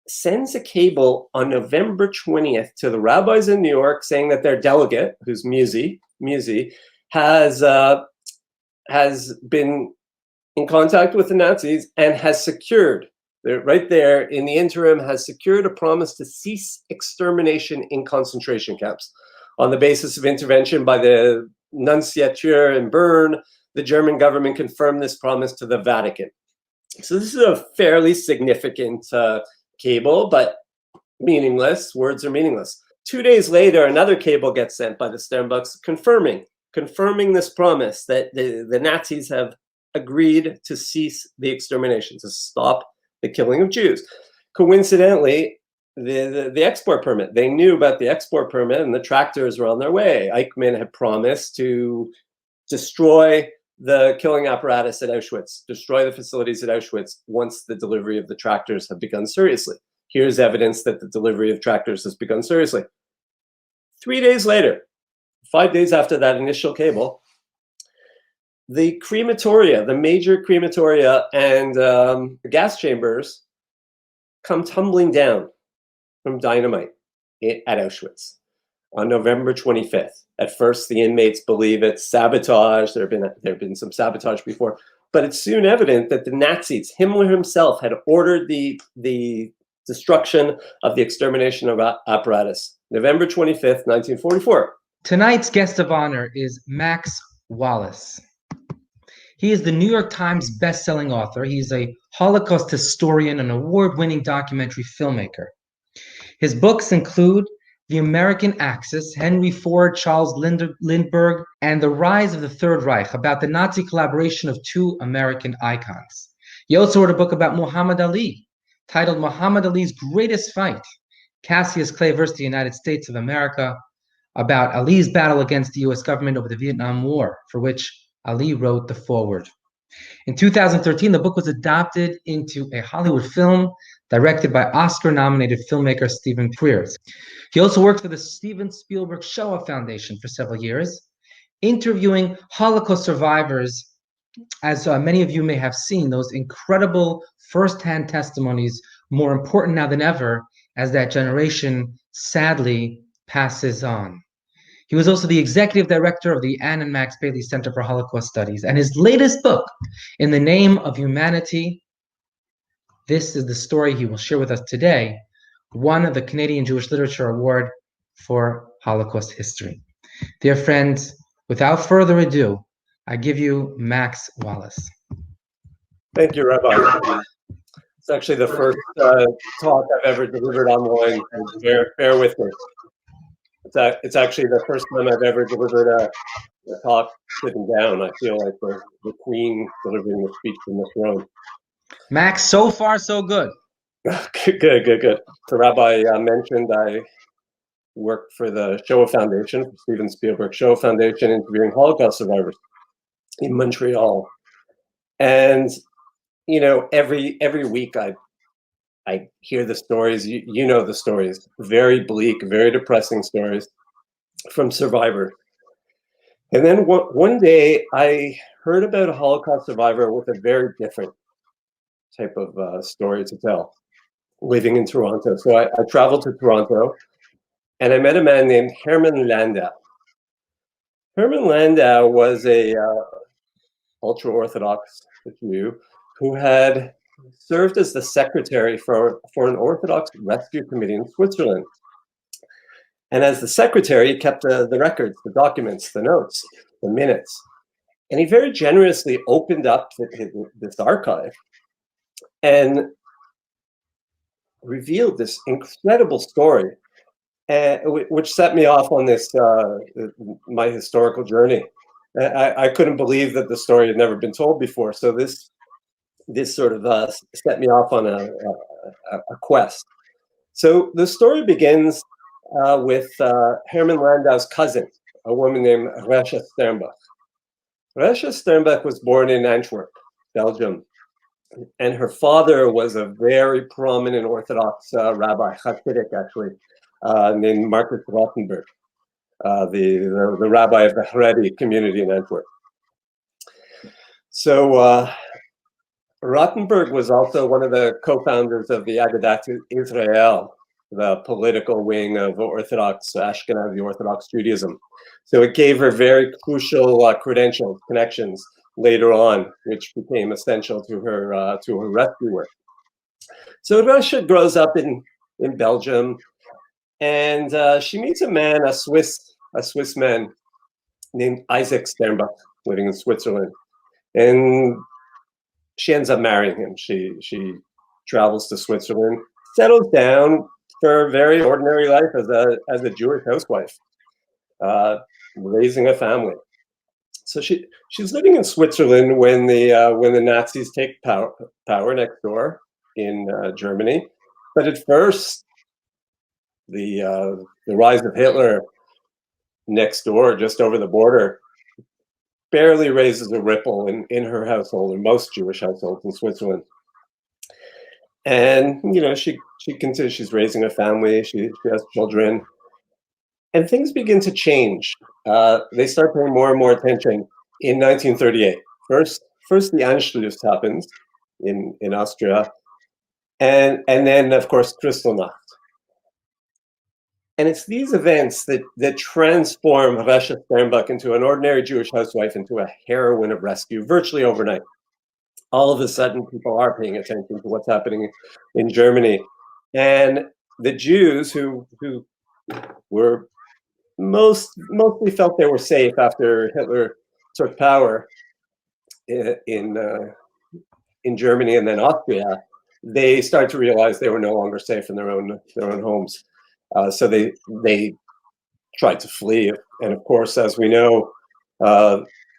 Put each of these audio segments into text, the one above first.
sends a cable on November 20th to the rabbis in New York saying that their delegate, who's Musy, has been in contact with the Nazis and has secured, right there in the interim, has secured a promise to cease extermination in concentration camps. On the basis of intervention by the nunciature in Bern, the German government confirmed this promise to the Vatican. So this is a fairly significant cable, but meaningless. Words are meaningless. 2 days later, another cable gets sent by the Sternbuchs confirming this promise that the Nazis have agreed to cease the extermination, to stop the killing of Jews. Coincidentally, the export permit, they knew about the export permit and the tractors were on their way. Eichmann had promised to destroy the killing apparatus at Auschwitz, destroy the facilities at Auschwitz once the delivery of the tractors have begun seriously. Here's evidence that the delivery of tractors has begun seriously. 3 days later, 5 days after that initial cable, the crematoria, the major crematoria and gas chambers come tumbling down from dynamite at Auschwitz on November 25th. At first, the inmates believe it's sabotage. There have been some sabotage before, but it's soon evident that the Nazis, Himmler himself, had ordered the destruction of the extermination of apparatus. November 25th, 1944. Tonight's guest of honor is Max Wallace. He is the New York Times best-selling author. He's a Holocaust historian and award-winning documentary filmmaker. His books include The American Axis, Henry Ford, Charles Lindbergh, and The Rise of the Third Reich, about the Nazi collaboration of two American icons. He also wrote a book about Muhammad Ali, titled Muhammad Ali's Greatest Fight, Cassius Clay versus the United States of America, about Ali's battle against the US government over the Vietnam War, for which Ali wrote the foreword. In 2013, the book was adapted into a Hollywood film directed by Oscar-nominated filmmaker Steven Frears. He also worked for the Steven Spielberg Shoah Foundation for several years, interviewing Holocaust survivors. As many of you may have seen, those incredible first-hand testimonies, more important now than ever, as that generation sadly passes on. He was also the executive director of the Ann and Max Bailey Center for Holocaust Studies. And his latest book, In the Name of Humanity, this is the story he will share with us today, won the Canadian Jewish Literature Award for Holocaust history. Dear friends, without further ado, I give you Max Wallace. Thank you, Rabbi. It's actually the first talk I've ever delivered online. Bear with me. It's actually the first time I've ever delivered a talk sitting down. I feel like the queen delivering the speech from the throne. Max, so far so good. Good. So Rabbi mentioned I work for the Shoah Foundation, Steven Spielberg Shoah Foundation, interviewing Holocaust survivors in Montreal. And you know, every week I hear the stories. You know the stories. Very bleak, very depressing stories from survivors. And then one day I heard about a Holocaust survivor with a very different type of story to tell, living in Toronto. So I traveled to Toronto and I met a man named Herman Landau. Herman Landau was a ultra-Orthodox Jew who had served as the secretary for an Orthodox rescue committee in Switzerland. And as the secretary, he kept the records, the documents, the notes, the minutes. And he very generously opened up this archive and revealed this incredible story, which set me off on this, my historical journey. I couldn't believe that the story had never been told before. So this sort of set me off on a quest. So the story begins with Herman Landau's cousin, a woman named Recha Sternbuch. Recha Sternbuch was born in Antwerp, Belgium, and her father was a very prominent Orthodox rabbi, Hasidic actually, named Marcus Rothenberg, the rabbi of the Haredi community in Antwerp. So Rothenberg was also one of the co-founders of the Agudat Israel, the political wing of Orthodox Ashkenazi Orthodox Judaism. So it gave her very crucial credentials, connections later on, which became essential to her rescue work. So Russia grows up in Belgium, and she meets a man, a Swiss man named Isaac Sternbuch, living in Switzerland, and she ends up marrying him. She travels to Switzerland, settles down for a very ordinary life as a Jewish housewife, raising a family. So she's living in Switzerland when the Nazis take power next door in Germany. But at first, the rise of Hitler next door, just over the border, barely raises a ripple in her household, in most Jewish households in Switzerland. And she continues. She's raising a family. She has children, and things begin to change. They start paying more and more attention in 1938. First the Anschluss happens in Austria, and then of course Kristallnacht. And it's these events that transform Recha Sternbuch into an ordinary Jewish housewife into a heroine of rescue virtually overnight. All of a sudden, people are paying attention to what's happening in Germany. And the Jews who were mostly felt they were safe after Hitler took power in Germany and then Austria, they started to realize they were no longer safe in their own homes. So they tried to flee, and of course, as we know,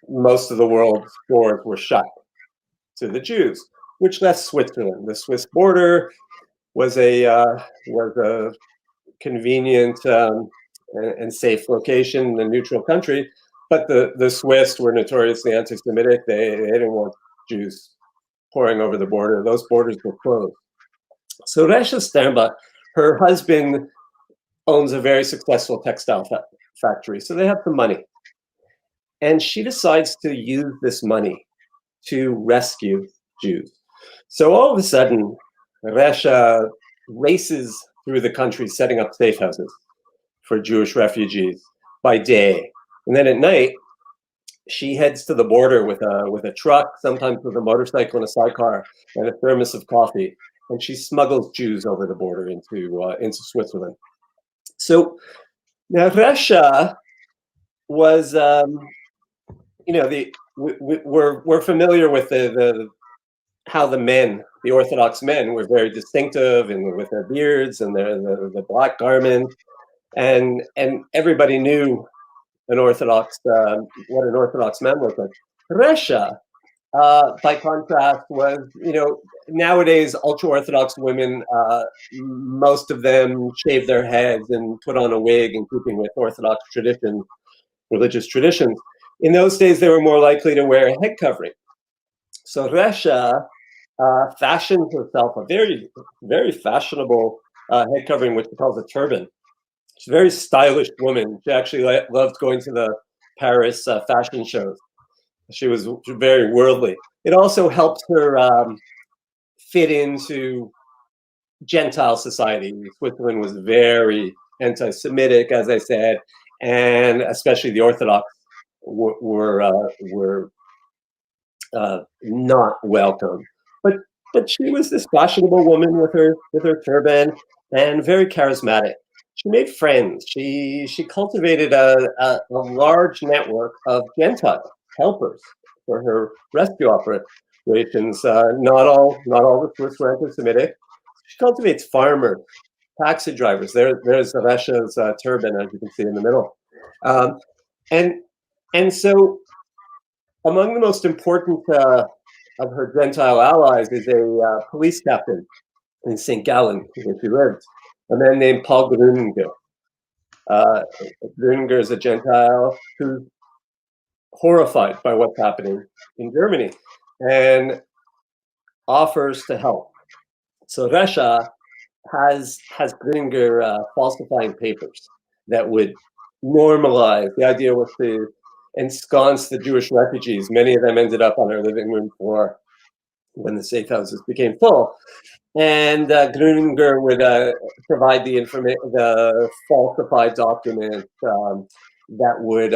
most of the world's doors were shut to the Jews, which left Switzerland. The Swiss border was a convenient and safe location, a neutral country, but the Swiss were notoriously anti-Semitic. They didn't want Jews pouring over the border. Those borders were closed. So Recha Sternbuch, her husband owns a very successful textile factory, so they have some money. And she decides to use this money to rescue Jews. So all of a sudden, Recha races through the country setting up safe houses for Jewish refugees by day. And then at night, she heads to the border with a truck, sometimes with a motorcycle and a sidecar, and a thermos of coffee. And she smuggles Jews over the border into Switzerland. So now Recha was, we're familiar with how the Orthodox men were very distinctive and with their beards and the black garments, and everybody knew what an Orthodox man looked like. Recha, by contrast, was, nowadays ultra-Orthodox women, most of them shave their heads and put on a wig in keeping with Orthodox tradition, religious traditions. In those days, they were more likely to wear a head covering. So Recha fashioned herself a very, very fashionable head covering, which she calls a turban. She's a very stylish woman. She actually loved going to the Paris fashion shows. She was very worldly. It also helped her fit into Gentile society. Switzerland was very anti-Semitic, as I said, and especially the Orthodox were not welcome. But she was this fashionable woman with her turban and very charismatic. She made friends. She cultivated a large network of Gentile helpers for her rescue operations. Not all the Swiss were anti-Semitic. She cultivates farmers, taxi drivers. There's Recha's turban, as you can see in the middle. And so among the most important of her Gentile allies is a police captain in St. Gallen, where she lived, a man named Paul Gruninger. Gruninger is a Gentile who's horrified by what's happening in Germany and offers to help. So Recha has Gruninger falsifying papers that would normalize. The idea was to ensconce the Jewish refugees. Many of them ended up on her living room floor. when the safe houses became full. And Gruninger would provide the falsified document that would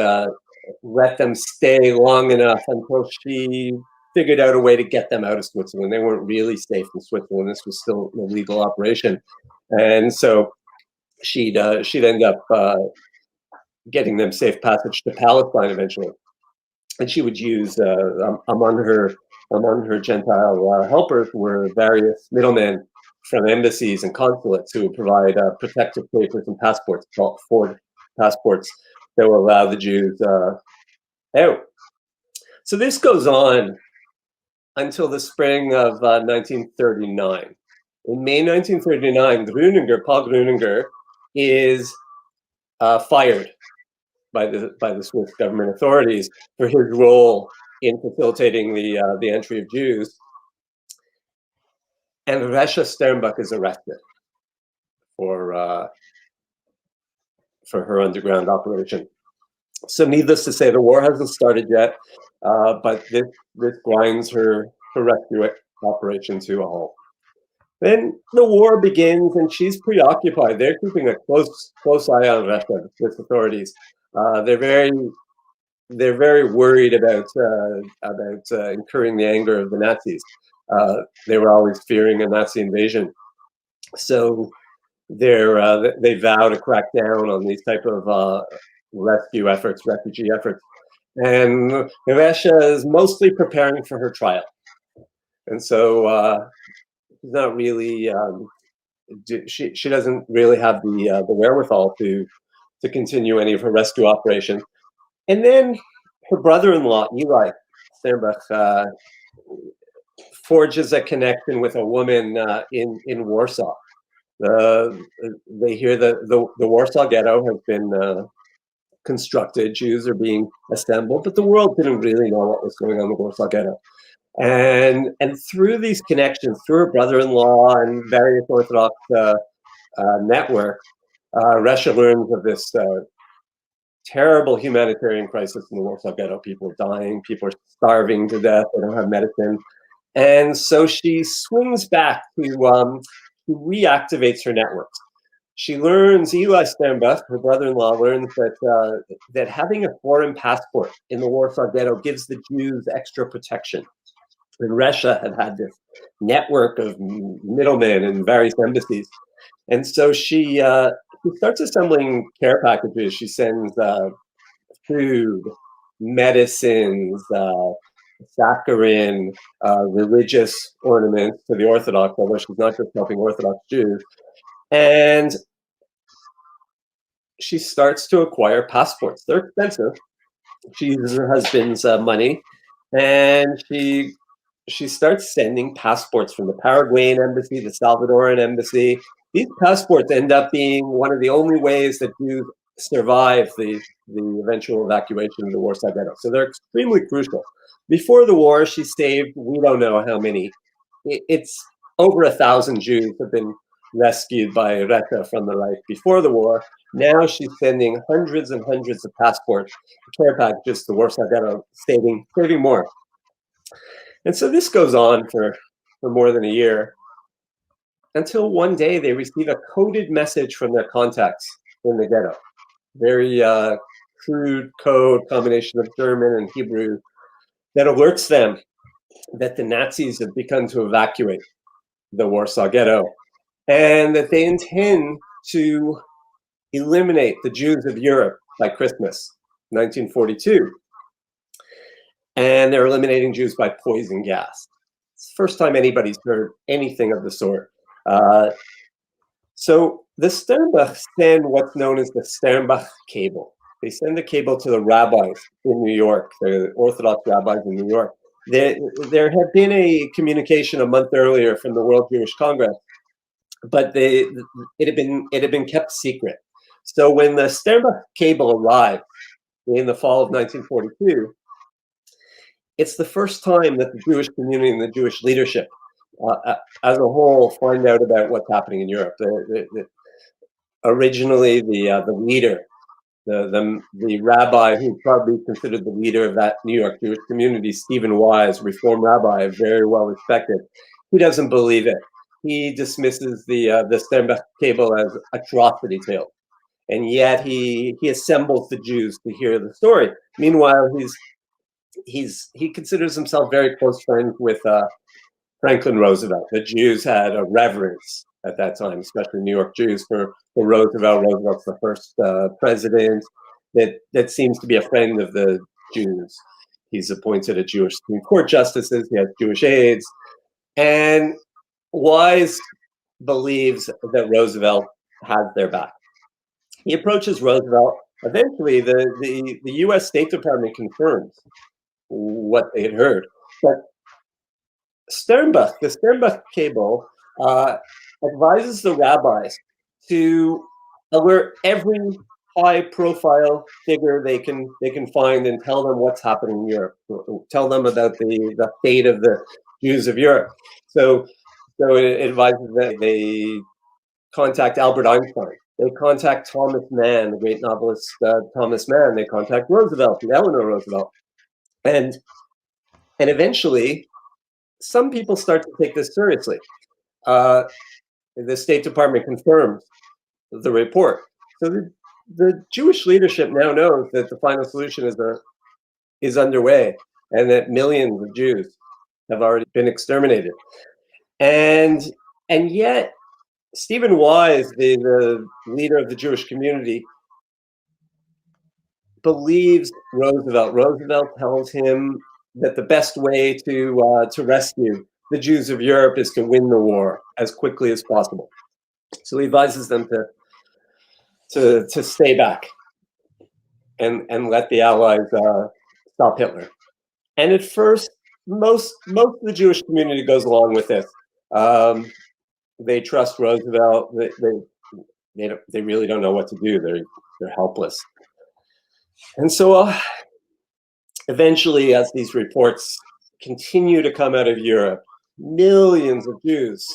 let them stay long enough until she figured out a way to get them out of Switzerland. They weren't really safe in Switzerland. This was still an illegal operation. And so she'd end up getting them safe passage to Palestine eventually. And she would use, among her Gentile helpers were various middlemen from embassies and consulates who would provide protective papers and passports, called Ford passports, that will allow the Jews out. So this goes on until the spring of 1939. In May 1939, Paul Gruninger, is fired by the Swiss government authorities for his role in facilitating the entry of Jews. And Recha Sternbuch is arrested for her underground operation. So needless to say, the war hasn't started yet, but this grinds her rescue operation to a halt. Then the war begins, and she's preoccupied. They're keeping a close eye on Recha, the Swiss authorities. They're very worried about incurring the anger of the Nazis. They were always fearing a Nazi invasion, so they vow to crack down on these type of rescue efforts, refugee efforts. And Recha is mostly preparing for her trial, and so she's not really. She doesn't really have the wherewithal to continue any of her rescue operations. And then her brother-in-law, Eli Sternbuch, forges a connection with a woman in Warsaw. They hear that the Warsaw Ghetto has been constructed. Jews are being assembled, but the world didn't really know what was going on in the Warsaw Ghetto. And through these connections, through her brother-in-law and various Orthodox networks, Recha learns of this terrible humanitarian crisis in the Warsaw Ghetto. People are dying, people are starving to death, they don't have medicine. And so she swings back to reactivates her networks. She learns, Eli Sternbuch, her brother-in-law, learns that having a foreign passport in the Warsaw Ghetto gives the Jews extra protection. And Recha had this network of middlemen in various embassies. And so she starts assembling care packages. She sends food, medicines, saccharin, religious ornaments to the Orthodox, although she's not just helping Orthodox Jews. And she starts to acquire passports. They're expensive. She uses her husband's money, and she starts sending passports from the Paraguayan embassy, the Salvadoran embassy. These passports end up being one of the only ways that Jews survive the eventual evacuation of the Warsaw Ghetto. So they're extremely crucial. Before the war, she saved, we don't know how many. It's over 1,000 Jews have been rescued by Recha from the Reich before the war. Now she's sending hundreds and hundreds of passports, care packages to Warsaw Ghetto, saving more. And so this goes on for more than a year, until one day they receive a coded message from their contacts in the ghetto. Very crude code, combination of German and Hebrew, that alerts them that the Nazis have begun to evacuate the Warsaw Ghetto, and that they intend to eliminate the Jews of Europe by Christmas 1942. And they're eliminating Jews by poison gas. It's the first time anybody's heard anything of the sort. So the Sternbuchs send what's known as the Sternbuch cable. They send the cable to the rabbis in New York, the Orthodox rabbis in New York. There had been a communication a month earlier from the World Jewish Congress, but it had been kept secret. So when the Sternbuch cable arrived in the fall of 1942, it's the first time that the Jewish community and the Jewish leadership as a whole find out about what's happening in Europe. Originally, the leader the rabbi who's probably considered the leader of that New York Jewish community, Stephen Wise, Reform rabbi, very well respected, he doesn't believe it. He dismisses the Sternbuch cable as atrocity tale, and yet he assembles the Jews to hear the story. Meanwhile, he considers himself very close friends with Franklin Roosevelt. The Jews had a reverence at that time, especially New York Jews, for Roosevelt. Roosevelt's the first president that seems to be a friend of the Jews. He's appointed a Jewish Supreme Court justices. He has Jewish aides, and Wise believes that Roosevelt has their back. He approaches Roosevelt. Eventually, the U.S. State Department confirms what they had heard, but Sternbuch, the Sternbuch cable, advises the rabbis to alert every high-profile figure they can find and tell them what's happening in Europe. Tell them about the fate of the Jews of Europe. So it advises that they contact Albert Einstein. They contact Thomas Mann, the great novelist Thomas Mann. They contact Roosevelt, Eleanor Roosevelt, and eventually, some people start to take this seriously. The State Department confirms the report. So the Jewish leadership now knows that the final solution is underway, and that millions of Jews have already been exterminated. And yet, Stephen Wise, the leader of the Jewish community, believes Roosevelt. Roosevelt tells him that the best way to rescue the Jews of Europe is to win the war as quickly as possible. So he advises them to stay back and let the Allies stop Hitler. And at first, most of the Jewish community goes along with this. They trust Roosevelt. They really don't know what to do. They're helpless. And so eventually, as these reports continue to come out of Europe, millions of Jews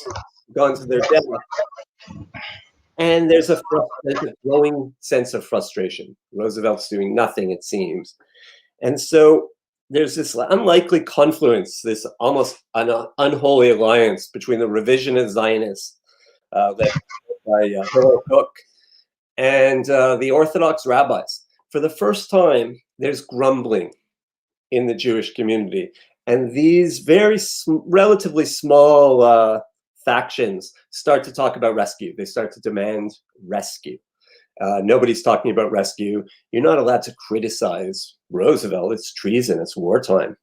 gone to their death. And there's a growing sense of frustration. Roosevelt's doing nothing, it seems. And so there's this unlikely confluence, this almost an unholy alliance between the revisionist Zionists led by Hillel Koch and the Orthodox rabbis. For the first time, there's grumbling in the Jewish community. And these very relatively small factions start to talk about rescue. They start to demand rescue. Nobody's talking about rescue. You're not allowed to criticize Roosevelt. It's treason. It's wartime.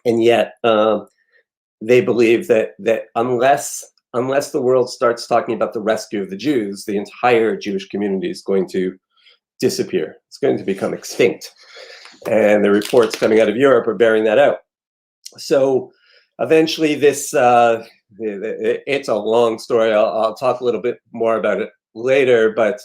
And yet, they believe that unless the world starts talking about the rescue of the Jews, the entire Jewish community is going to disappear. It's going to become extinct. And the reports coming out of Europe are bearing that out. So eventually this, it's a long story. I'll talk a little bit more about it later, but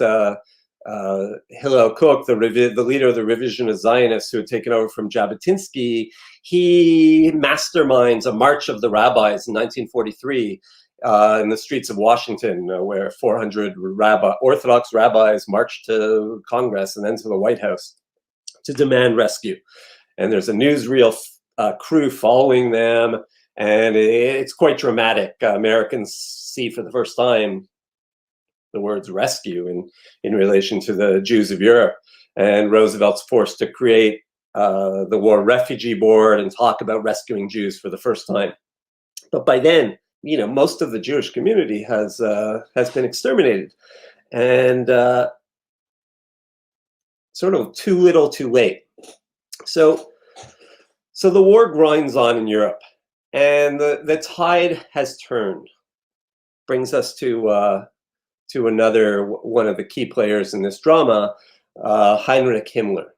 Hillel Koch, the leader of the revisionist Zionists who had taken over from Jabotinsky, he masterminds a march of the rabbis in 1943 in the streets of Washington, where 400 Orthodox rabbis marched to Congress and then to the White House to demand rescue. And there's a newsreel crew following them, and it's quite dramatic. Americans see for the first time the words rescue in relation to the Jews of Europe. And Roosevelt's forced to create the War Refugee Board and talk about rescuing Jews for the first time. But by then, most of the Jewish community has been exterminated, and sort of too little, too late. So the war grinds on in Europe, and the tide has turned. Brings us to another one of the key players in this drama, Heinrich Himmler.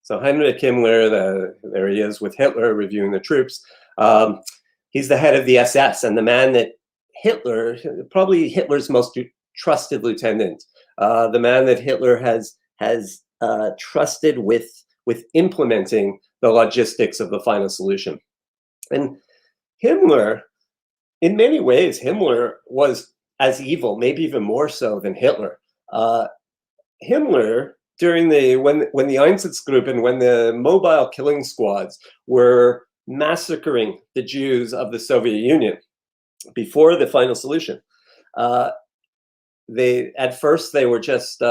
So Heinrich Himmler, there he is with Hitler reviewing the troops. He's the head of the SS, and the man that Hitler, probably Hitler's most trusted lieutenant, the man that Hitler has trusted with implementing the logistics of the final solution. And Himmler, in many ways, Himmler was as evil, maybe even more so than Hitler. Himmler during the when the Einsatzgruppen, when the mobile killing squads were massacring the Jews of the Soviet Union before the final solution, they at first they were just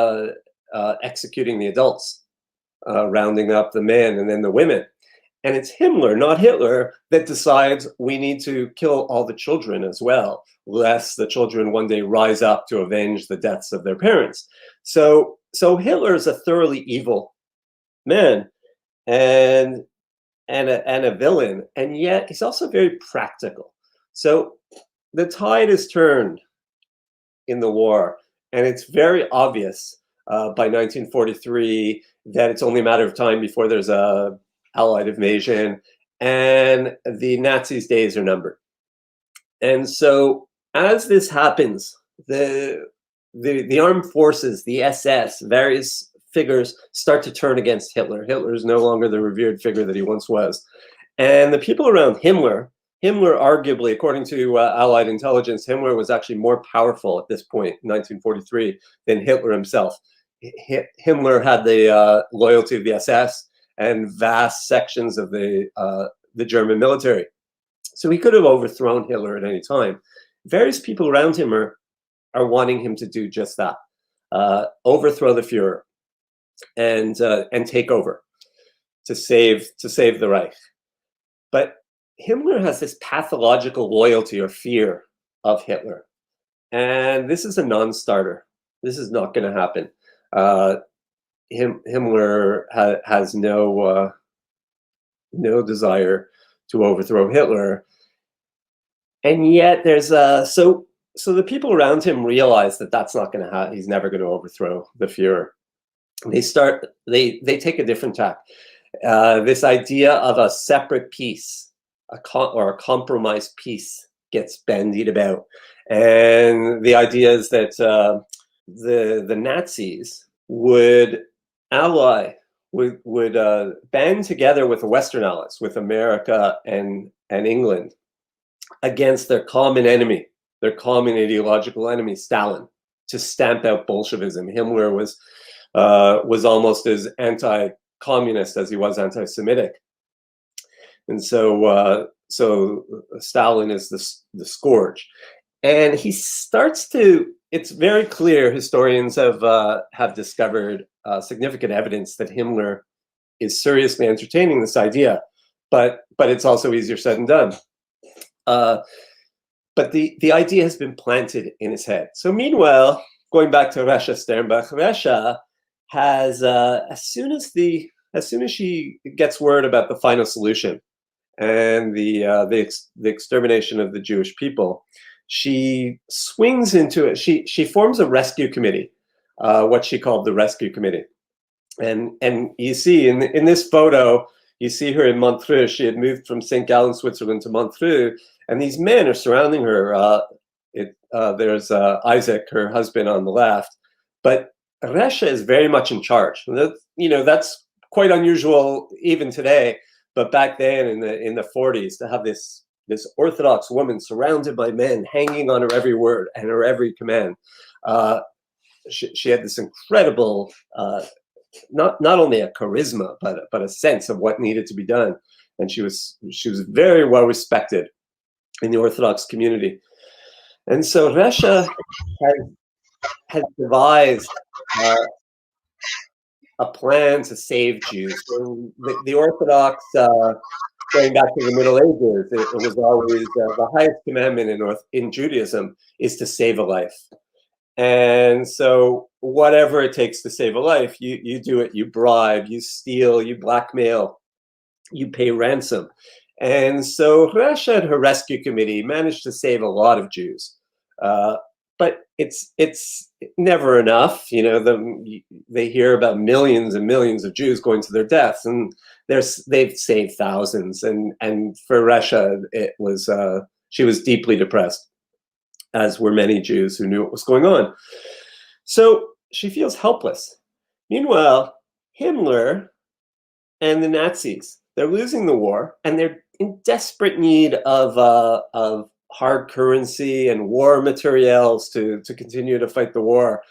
executing the adults, rounding up the men and then the women. And it's Himmler, not Hitler, that decides we need to kill all the children as well, lest the children one day rise up to avenge the deaths of their parents. So Hitler is a thoroughly evil man and a villain, and yet he's also very practical. So the tide is turned in the war, and it's very obvious by 1943 that it's only a matter of time before there's a Allied invasion, and the Nazis' days are numbered. And so as this happens, the armed forces, the SS, various figures start to turn against Hitler. Hitler is no longer the revered figure that he once was. And the people around Himmler, arguably, according to Allied intelligence, Himmler was actually more powerful at this point, 1943, than Hitler himself. Himmler had the loyalty of the SS and vast sections of the German military. So he could have overthrown Hitler at any time. Various people around him are wanting him to do just that, overthrow the Führer and take over to save the Reich. But Himmler has this pathological loyalty or fear of Hitler. And this is a non-starter. This is not going to happen. Himmler has no desire to overthrow Hitler, and yet there's so the people around him realize that that's not going to happen. He's never going to overthrow the Führer. They take a different tack. This idea of a separate peace, or a compromise peace, gets bandied about, and the idea is that the Nazis would band together with the Western allies, with America and England, against their common enemy, their common ideological enemy, Stalin, to stamp out Bolshevism. Himmler was almost as anti-communist as he was anti-Semitic, and so Stalin is the scourge, and he starts to. It's very clear, historians have discovered significant evidence that Himmler is seriously entertaining this idea, but it's also easier said than done. But the idea has been planted in his head. So meanwhile, going back to Recha Sternbuch, Recha has as soon as she gets word about the final solution and the extermination of the Jewish people, she swings into it. She forms a rescue committee, what she called the rescue committee. And you see in this photo, you see her in Montreux. She had moved from St. Gallen, Switzerland to Montreux, and these men are surrounding her. There's Isaac, her husband, on the left, but Recha is very much in charge. That's quite unusual even today, but back then in the 40s, to have this Orthodox woman surrounded by men, hanging on her every word and her every command. She had this incredible, not only a charisma, but a sense of what needed to be done. And she was very well respected in the Orthodox community. And so Recha has devised a plan to save Jews. So the Orthodox, going back to the Middle Ages, it was always the highest commandment in Judaism is to save a life. And so whatever it takes to save a life, you do it. You bribe, you steal, you blackmail, you pay ransom. And so Recha and her rescue committee managed to save a lot of Jews. But it's never enough. They hear about millions and millions of Jews going to their deaths, and they've saved thousands. And for Recha, she was deeply depressed, as were many Jews who knew what was going on. So she feels helpless. Meanwhile, Himmler and the Nazis, they're losing the war, and they're in desperate need of hard currency and war materials to continue to fight the war.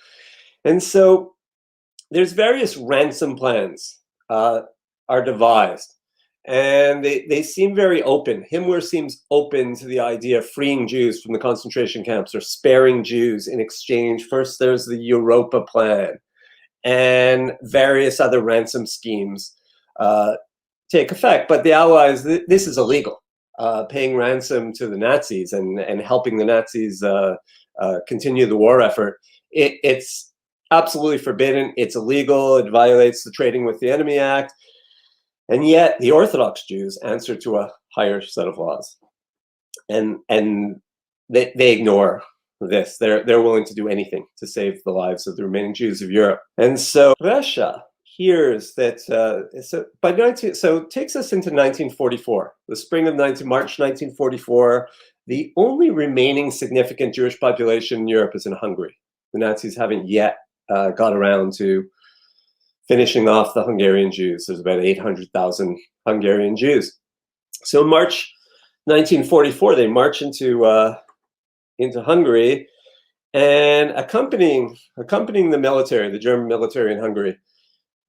And so there's various ransom plans are devised, and they seem very open. Himmler seems open to the idea of freeing Jews from the concentration camps or sparing Jews in exchange. First, there's the Europa plan, and various other ransom schemes take effect. But the Allies, this is illegal. Paying ransom to the Nazis and helping the Nazis continue the war effort, it's absolutely forbidden. It's illegal. It violates the Trading with the Enemy Act. And yet the Orthodox Jews answer to a higher set of laws. And they ignore this. They're willing to do anything to save the lives of the remaining Jews of Europe. And so Recha hears that, so it takes us into 1944, the spring of March 1944. The only remaining significant Jewish population in Europe is in Hungary. The Nazis haven't yet got around to finishing off the Hungarian Jews. There's about 800,000 Hungarian Jews. So in March 1944, they march into Hungary, and accompanying the military, the German military in Hungary,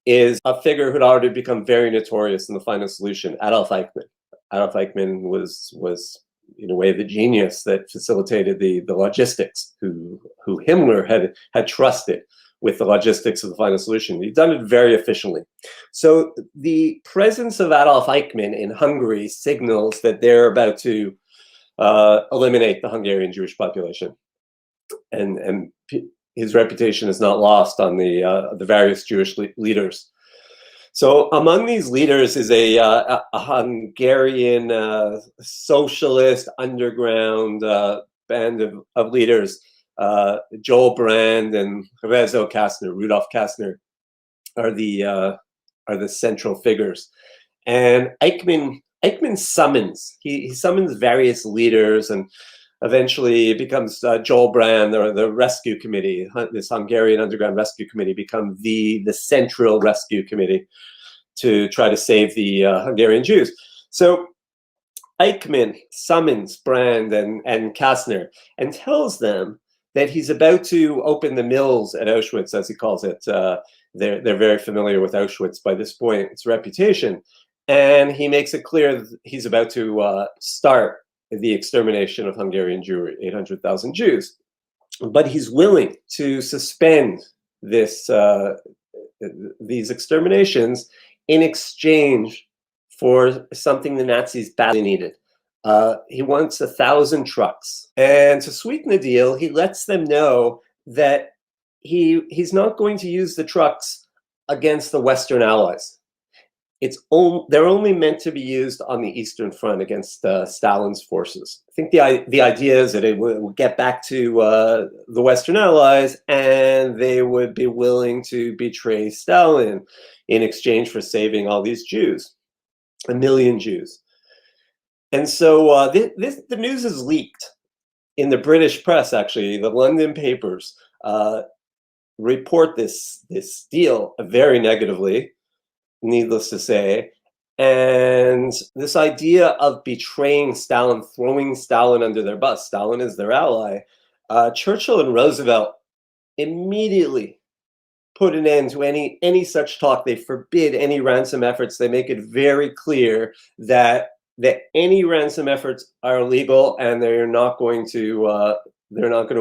is a figure who'd already become very notorious in the final solution, Adolf Eichmann. Adolf Eichmann was in a way the genius that facilitated the logistics, who Himmler had trusted with the logistics of the final solution. He'd done it very efficiently. So the presence of Adolf Eichmann in Hungary signals that they're about to eliminate the Hungarian Jewish population. And his reputation is not lost on the various Jewish leaders. So among these leaders is a Hungarian socialist underground band of leaders. Joel Brand and Rezo Kastner, Rudolf Kastner, are the central figures. And Eichmann summons, he summons various leaders, and eventually it becomes Joel Brand, or the rescue committee, this Hungarian underground rescue committee, become the central rescue committee to try to save the Hungarian Jews. So Eichmann summons Brand and Kastner and tells them that he's about to open the mills at Auschwitz, as he calls it. They're very familiar with Auschwitz by this point, its reputation. And he makes it clear that he's about to start the extermination of Hungarian Jewry, 800,000 Jews. But he's willing to suspend these exterminations in exchange for something the Nazis badly needed. He wants 1,000 trucks. And to sweeten the deal, he lets them know that he's not going to use the trucks against the Western Allies. They're only meant to be used on the Eastern Front against Stalin's forces. I think the idea is that it would get back to the Western Allies, and they would be willing to betray Stalin in exchange for saving all these Jews, 1 million Jews. And so the news is leaked in the British press. Actually, the London papers report this deal very negatively, needless to say. And this idea of betraying Stalin, throwing Stalin under their bus, Stalin is their ally, Churchill and Roosevelt immediately put an end to any such talk. They forbid any ransom efforts. They make it very clear that any ransom efforts are illegal, and they're not going to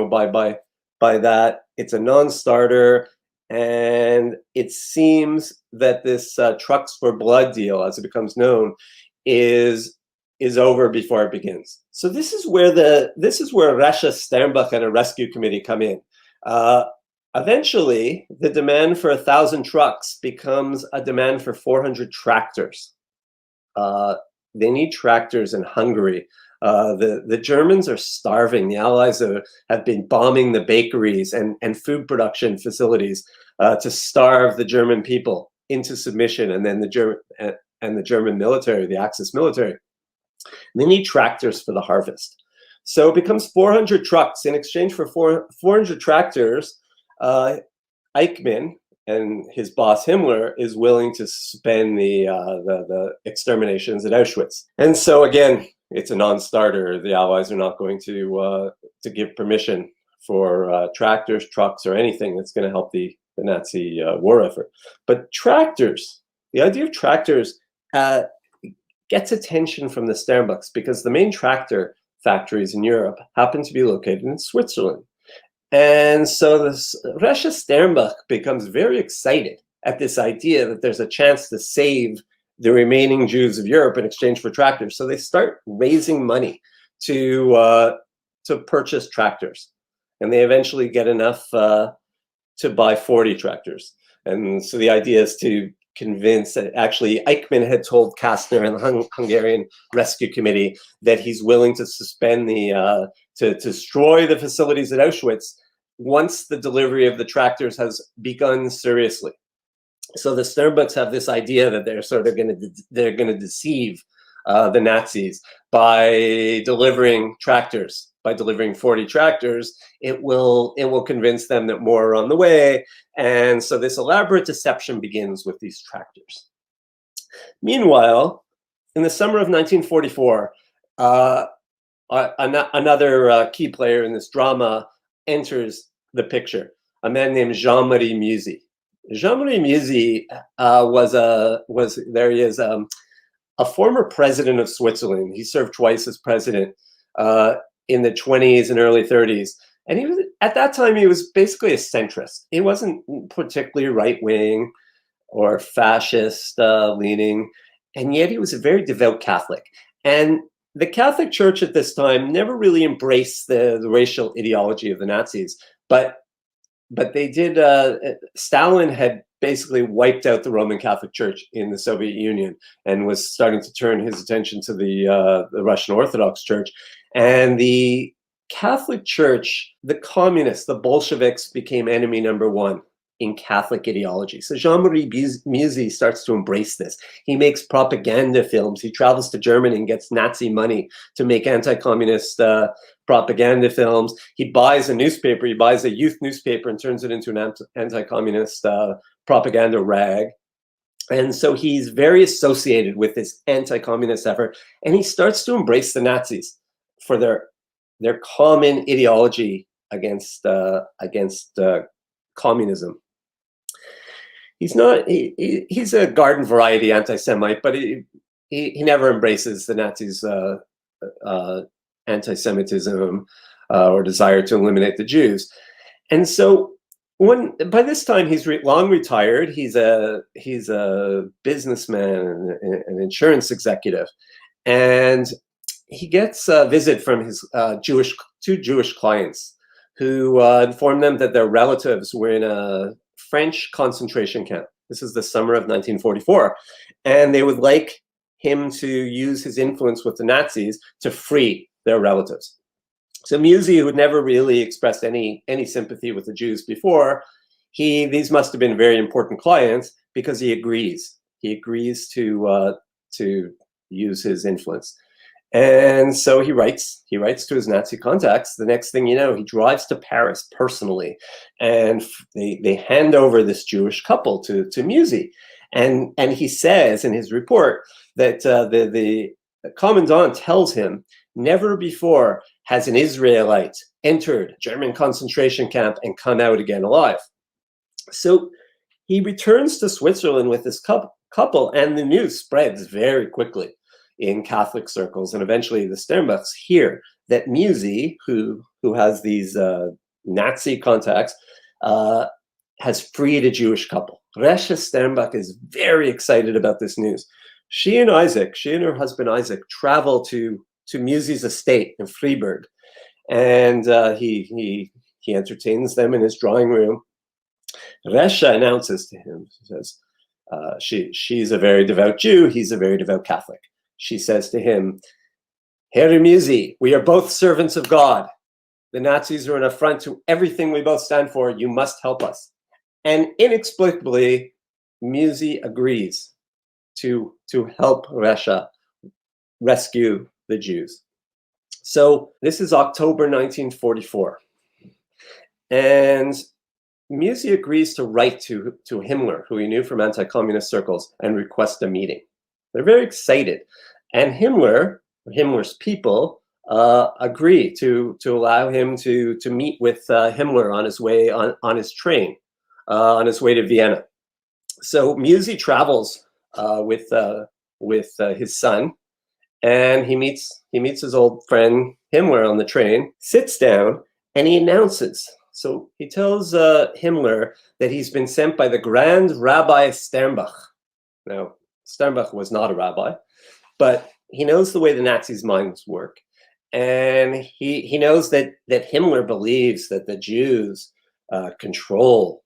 abide by that. It's a non-starter. And it seems that this trucks for blood deal, as it becomes known, is over before it begins. So this is where Recha, Sternbuch, and a rescue committee come in. Eventually, the demand for 1,000 trucks becomes a demand for 400 tractors. They need tractors in Hungary. The Germans are starving. The Allies have been bombing the bakeries and food production facilities to starve the German people into submission, and then the German military, the Axis military. They need tractors for the harvest. So it becomes 400 trucks. In exchange for 400 tractors, Eichmann and his boss Himmler is willing to suspend the exterminations at Auschwitz. And so again, it's a non-starter. The Allies are not going to give permission for tractors, trucks, or anything that's going to help the Nazi war effort. But tractors, the idea of tractors gets attention from the Sternbuchs because the main tractor factories in Europe happen to be located in Switzerland. And so this Recha Sternbuch becomes very excited at this idea that there's a chance to save the remaining Jews of Europe in exchange for tractors. So they start raising money to purchase tractors. And they eventually get enough to buy 40 tractors. And so the idea is to convince, actually Eichmann had told Kastner and the Hungarian Rescue Committee that he's willing to suspend the, to destroy the facilities at Auschwitz once the delivery of the tractors has begun seriously. So the Sternbuchs have this idea that they're sort of going to deceive the Nazis by delivering tractors. By delivering 40 tractors, it will convince them that more are on the way. And so this elaborate deception begins with these tractors. Meanwhile, in the summer of 1944, another key player in this drama enters the picture, a man named Jean-Marie Musy. Jean-Marie Musy was a former president of Switzerland. He served twice as president in the 20s and early 30s. And he was, at that time, he was basically a centrist. He wasn't particularly right-wing or fascist leaning, and yet he was a very devout Catholic. And the Catholic Church at this time never really embraced the racial ideology of the Nazis, but they did. Stalin had basically wiped out the Roman Catholic Church in the Soviet Union and was starting to turn his attention to the Russian Orthodox Church. And the Catholic Church, the communists, the Bolsheviks became enemy number one in Catholic ideology. So Jean-Marie Musy starts to embrace this. He makes propaganda films. He travels to Germany and gets Nazi money to make anti-communist propaganda films. He buys a newspaper. He buys a youth newspaper and turns it into an anti-communist propaganda rag. And so he's very associated with this anti-communist effort. And he starts to embrace the Nazis for their common ideology against communism. He's a garden variety anti-Semite, but he never embraces the Nazis' anti-Semitism or desire to eliminate the Jews. And so by this time he's long retired. He's a businessman, an insurance executive, and he gets a visit from his two Jewish clients who informed them that their relatives were in a French concentration camp. This is the summer of 1944. And they would like him to use his influence with the Nazis to free their relatives. So Musy, who had never really expressed any sympathy with the Jews before, these must have been very important clients because he agrees. He agrees to use his influence. And so he writes to his Nazi contacts. The next thing you know, he drives to Paris personally, and they hand over this Jewish couple to Musy. And he says in his report that the commandant tells him, never before has an Israelite entered a German concentration camp and come out again alive. So he returns to Switzerland with this couple, and the news spreads very quickly in Catholic circles, and eventually the Sternbuchs hear that Musy, who has these Nazi contacts, has freed a Jewish couple. Recha Sternbuch is very excited about this news. She and her husband Isaac, travel to Musy's estate in Freiburg, and he entertains them in his drawing room. Recha announces to him, she says, she's a very devout Jew, he's a very devout Catholic. She says to him, Herr Musy, we are both servants of God. The Nazis are an affront to everything we both stand for. You must help us. And inexplicably, Musy agrees to help Recha rescue the Jews. So this is October 1944. And Musy agrees to write to Himmler, who he knew from anti-communist circles, and request a meeting. They're very excited. And Himmler's people, agree to allow him to meet with Himmler on his way on his train on his way to Vienna. So Musy travels with his son, and he meets his old friend Himmler on the train, sits down, and he announces. So he tells Himmler that he's been sent by the Grand Rabbi Sternbuch. Now, Sternbuch was not a rabbi, but he knows the way the Nazis' minds work. And he knows that Himmler believes that the Jews control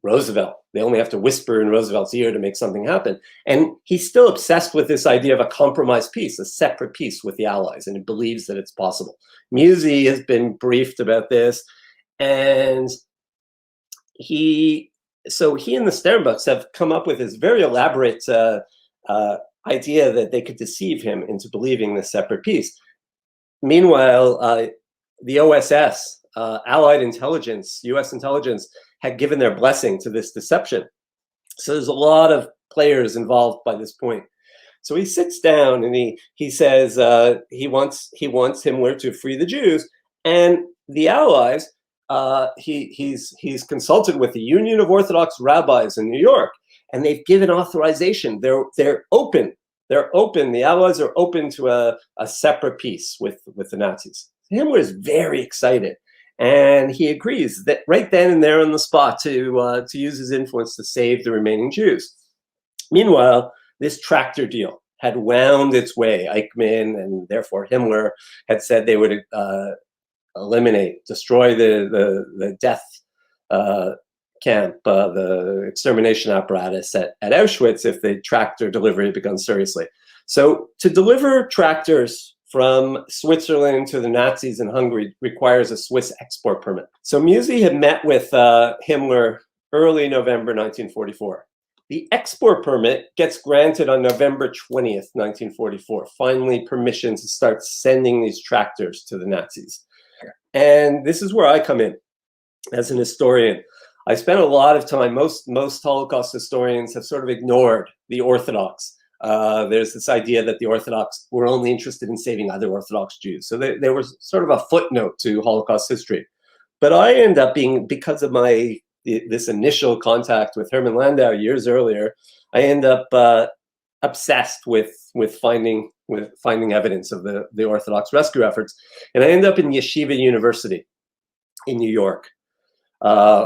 Roosevelt. They only have to whisper in Roosevelt's ear to make something happen. And he's still obsessed with this idea of a compromise peace, a separate peace with the Allies, and he believes that it's possible. Musy has been briefed about this, and he and the Sternbuchs have come up with this very elaborate idea that they could deceive him into believing this separate peace. Meanwhile, the OSS, Allied intelligence, US intelligence, had given their blessing to this deception. So there's a lot of players involved by this point. So he sits down and he says he wants Himmler to free the Jews, and the Allies. He's consulted with the Union of Orthodox Rabbis in New York, and they've given authorization. They're open. They're open. The Allies are open to a separate peace with the Nazis. Himmler is very excited. And he agrees that right then and there on the spot to use his influence to save the remaining Jews. Meanwhile, this tractor deal had wound its way. Eichmann and therefore Himmler had said they would destroy the death camp, the extermination apparatus at Auschwitz if the tractor delivery had begun seriously. So to deliver tractors from Switzerland to the Nazis in Hungary requires a Swiss export permit. So Musy had met with Himmler early November 1944. The export permit gets granted on November 20th, 1944. Finally, permission to start sending these tractors to the Nazis. And this is where I come in as an historian. I spent a lot of time, most Holocaust historians have sort of ignored the Orthodox. There's this idea that the Orthodox were only interested in saving other Orthodox Jews. So they were sort of a footnote to Holocaust history. But I end up being, because of this initial contact with Hermann Landau years earlier, I end up obsessed with finding evidence of the Orthodox rescue efforts. And I end up in Yeshiva University in New York,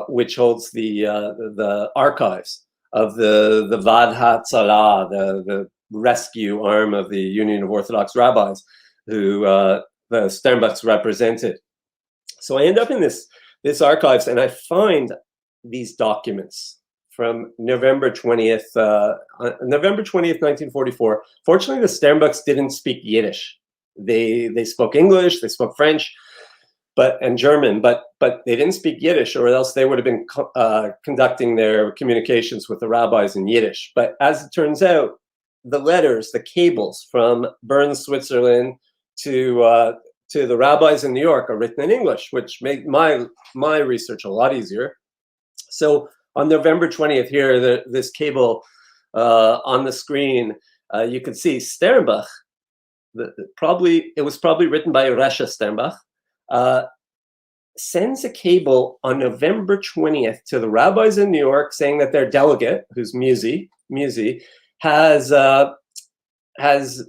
which holds the archives of the Vaad ha-Hatzalah, the rescue arm of the Union of Orthodox Rabbis, who the Sternbuchs represented. So I end up in this archives, and I find these documents from November 20th, 1944. Fortunately, the Sternbuchs didn't speak Yiddish. They spoke English, they spoke French, and German, but they didn't speak Yiddish, or else they would have been conducting their communications with the rabbis in Yiddish. But as it turns out, the letters, the cables from Bern, Switzerland to the rabbis in New York are written in English, which made my research a lot easier. So on November 20th here, this cable on the screen, you can see Sternbuch. It was probably written by Recha Sternbuch. Sends a cable on November 20th to the rabbis in New York saying that their delegate, who's Musy, has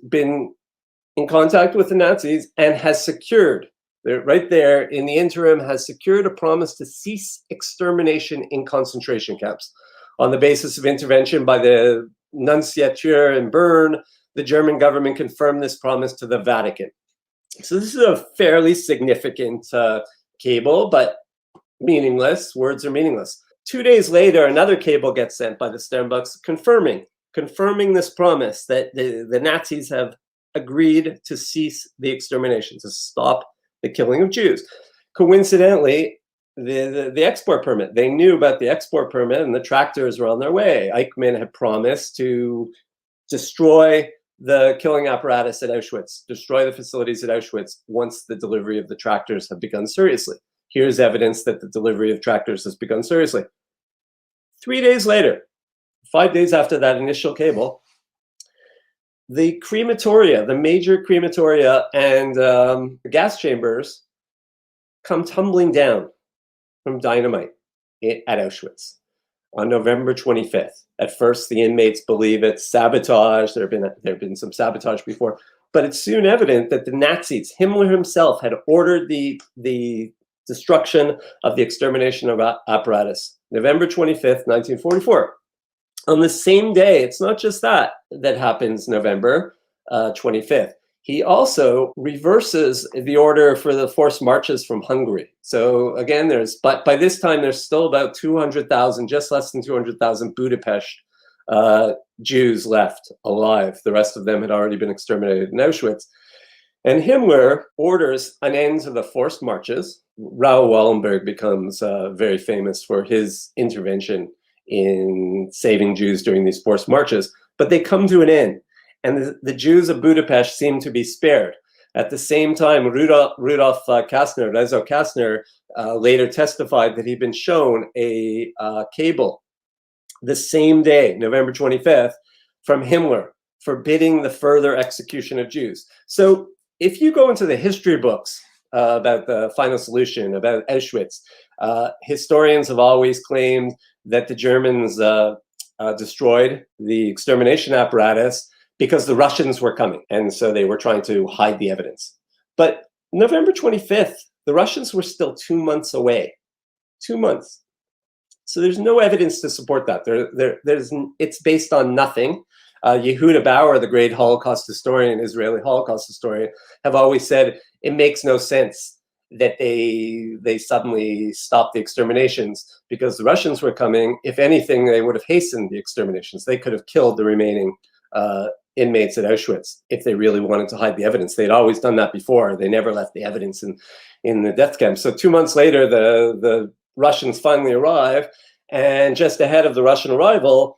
been in contact with the Nazis and has secured, right there in the interim, has secured a promise to cease extermination in concentration camps. On the basis of intervention by the nunciature in Bern, the German government confirmed this promise to the Vatican. So this is a fairly significant cable, but meaningless. Words are meaningless. 2 days later, another cable gets sent by the Sternbuchs confirming this promise that the Nazis have agreed to cease the extermination, to stop the killing of Jews. Coincidentally, the export permit, they knew about the export permit, and the tractors were on their way. Eichmann had promised to destroy the killing apparatus at Auschwitz, destroy the facilities at Auschwitz once the delivery of the tractors have begun seriously. Here's evidence that the delivery of tractors has begun seriously. 3 days later, 5 days after that initial cable, the crematoria, the major crematoria and the gas chambers come tumbling down from dynamite at Auschwitz. on November 25th. At first, the inmates believe it's sabotage. There have been some sabotage before, but it's soon evident that the Nazis, Himmler himself, had ordered the destruction of the extermination of apparatus. November 25th, 1944. On the same day, it's not just that happens November 25th. He also reverses the order for the forced marches from Hungary. So again, but by this time, there's still about 200,000, just less than 200,000 Budapest Jews left alive. The rest of them had already been exterminated in Auschwitz. And Himmler orders an end to the forced marches. Raoul Wallenberg becomes very famous for his intervention in saving Jews during these forced marches, but they come to an end. And the Jews of Budapest seem to be spared. At the same time, Rudolf Kastner, Rezo Kastner, later testified that he'd been shown a cable the same day, November 25th, from Himmler, forbidding the further execution of Jews. So if you go into the history books about the final solution, about Auschwitz, historians have always claimed that the Germans destroyed the extermination apparatus because the Russians were coming, and so they were trying to hide the evidence. But November 25th, the Russians were still 2 months away. 2 months. So there's no evidence to support that. It's based on nothing. Yehuda Bauer, the great Holocaust historian, Israeli Holocaust historian, have always said it makes no sense that they suddenly stopped the exterminations because the Russians were coming. If anything, they would have hastened the exterminations. They could have killed the remaining inmates at Auschwitz if they really wanted to hide the evidence. They'd always done that before. They never left the evidence in the death camp. So 2 months later, the Russians finally arrive, and just ahead of the Russian arrival,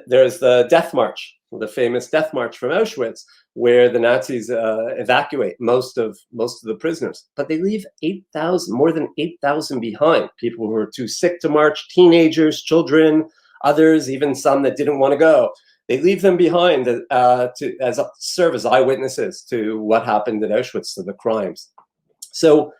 there's the death march, the famous death march from Auschwitz, where the Nazis evacuate most of the prisoners. But they leave 8,000, more than 8,000 behind. People who were too sick to march, teenagers, children, others, even some that didn't want to go. They leave them behind to serve as eyewitnesses to what happened at Auschwitz, to the crimes. So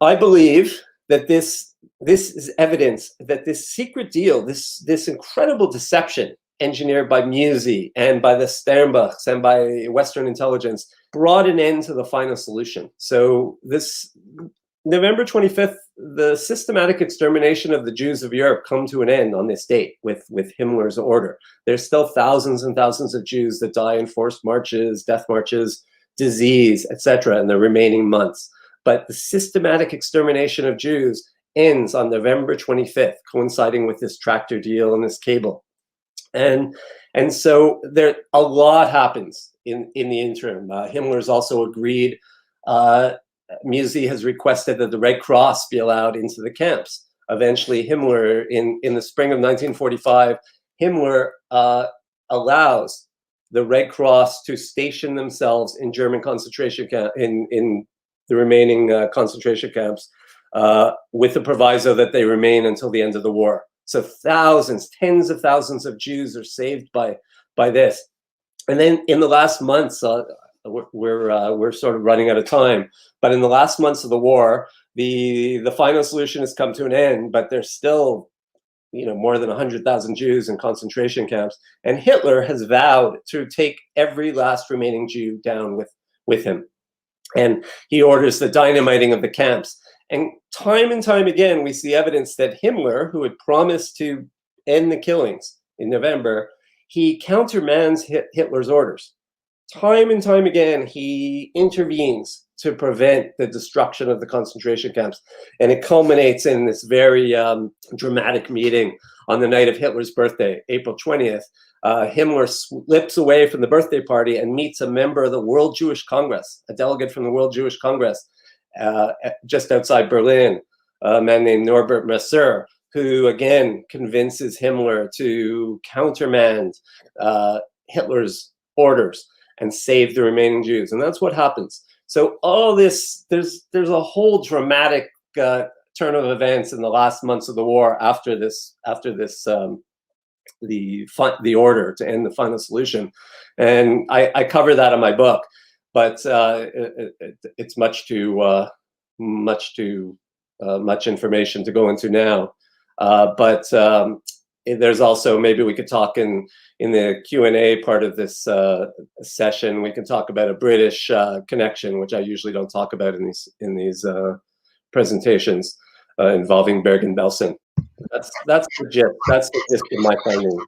I believe that this is evidence that this secret deal, this incredible deception engineered by Musy and by the Sternbuchs and by Western intelligence brought an end to the final solution. So this November 25th, the systematic extermination of the Jews of Europe come to an end on this date with Himmler's order. There's still thousands and thousands of Jews that die in forced marches, death marches, disease, etc. in the remaining months. But the systematic extermination of Jews ends on November 25th, coinciding with this tractor deal and this cable. And so there a lot happens in the interim. Himmler's also agreed. Musy has requested that the Red Cross be allowed into the camps. Eventually, Himmler, in the spring of 1945, Himmler allows the Red Cross to station themselves in German concentration camp, in the remaining concentration camps, with the proviso that they remain until the end of the war. So thousands, tens of thousands of Jews are saved by this. And then in the last months, we're sort of running out of time, but in the last months of the war, the final solution has come to an end, but there's still, more than 100,000 Jews in concentration camps, and Hitler has vowed to take every last remaining Jew down with him, and he orders the dynamiting of the camps. And time again, we see evidence that Himmler, who had promised to end the killings in November, he countermands Hitler's orders. Time and time again, he intervenes to prevent the destruction of the concentration camps. And it culminates in this very dramatic meeting on the night of Hitler's birthday, April 20th. Himmler slips away from the birthday party and meets a member of the World Jewish Congress, a delegate from the World Jewish Congress, just outside Berlin, a man named Norbert Messer, who again convinces Himmler to countermand Hitler's orders and save the remaining Jews. And that's what happens. So all this, there's a whole dramatic turn of events in the last months of the war after the order to end the final solution. And I cover that in my book, but it's much information to go into now. But there's also, maybe we could talk in the Q&A part of this session, we can talk about a British connection, which I usually don't talk about in these presentations involving Bergen-Belsen. That's the gist. That's the gist of my finding.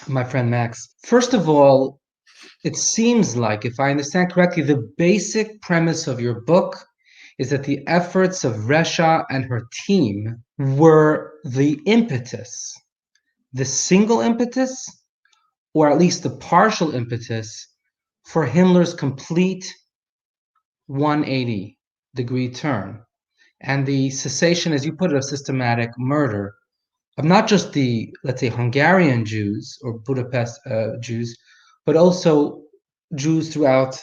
My friend Max, first of all, it seems like, if I understand correctly, the basic premise of your book is that the efforts of Recha and her team were the impetus, the single impetus, or at least the partial impetus, for Himmler's complete 180-degree turn and the cessation, as you put it, of systematic murder of not just the, let's say, Hungarian Jews or Budapest Jews, but also Jews throughout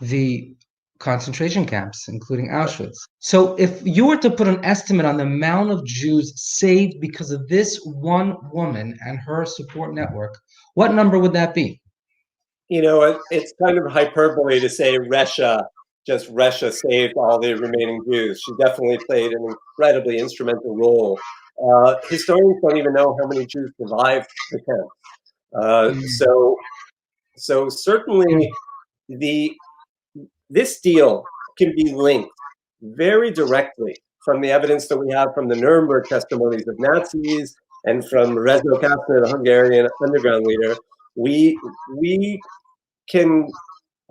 the concentration camps, including Auschwitz. So if you were to put an estimate on the amount of Jews saved because of this one woman and her support network, what number would that be? You know, it's kind of hyperbole to say Recha saved all the remaining Jews. She definitely played an incredibly instrumental role. Historians don't even know how many Jews survived the camp. So certainly this deal can be linked very directly from the evidence that we have from the Nuremberg testimonies of Nazis and from Rezno Kastner, the Hungarian underground leader.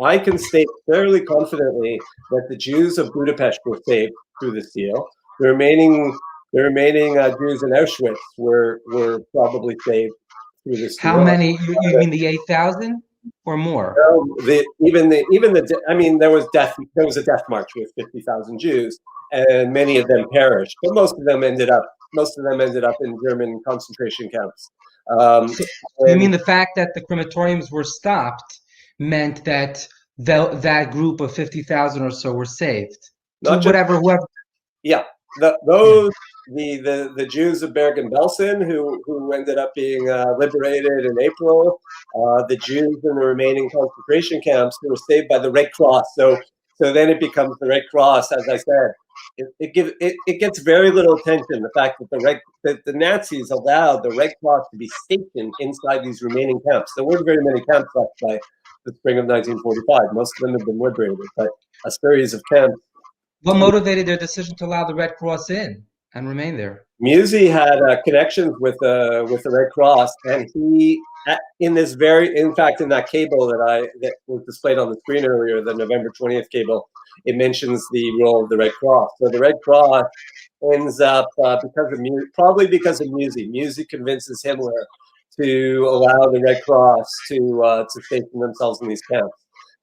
I can state fairly confidently that the Jews of Budapest were saved through this deal. The remaining Jews in Auschwitz were probably saved through this deal. How many? You mean the 8,000 or more? I mean, there was a death march with 50,000 Jews, and many of them perished, but most of them ended up in German concentration camps. You mean the fact that the crematoriums were stopped meant that that group of 50,000 or so were saved? Whoever. Yeah, the Jews of Bergen-Belsen who ended up being liberated in April, the Jews in the remaining concentration camps who were saved by the Red Cross. So then it becomes the Red Cross, as I said. It gets very little attention, the fact that the Nazis allowed the Red Cross to be stationed inside these remaining camps. There weren't very many camps left by the spring of 1945. Most of them have been liberated, but a series of camps. What motivated their decision to allow the Red Cross in and remain there? Musy had connections with the Red Cross, and he, in that cable that was displayed on the screen earlier, the November 20th cable, it mentions the role of the Red Cross. So the Red Cross ends up probably because of Musy. Musy convinces Himmler to allow the Red Cross to station themselves in these camps.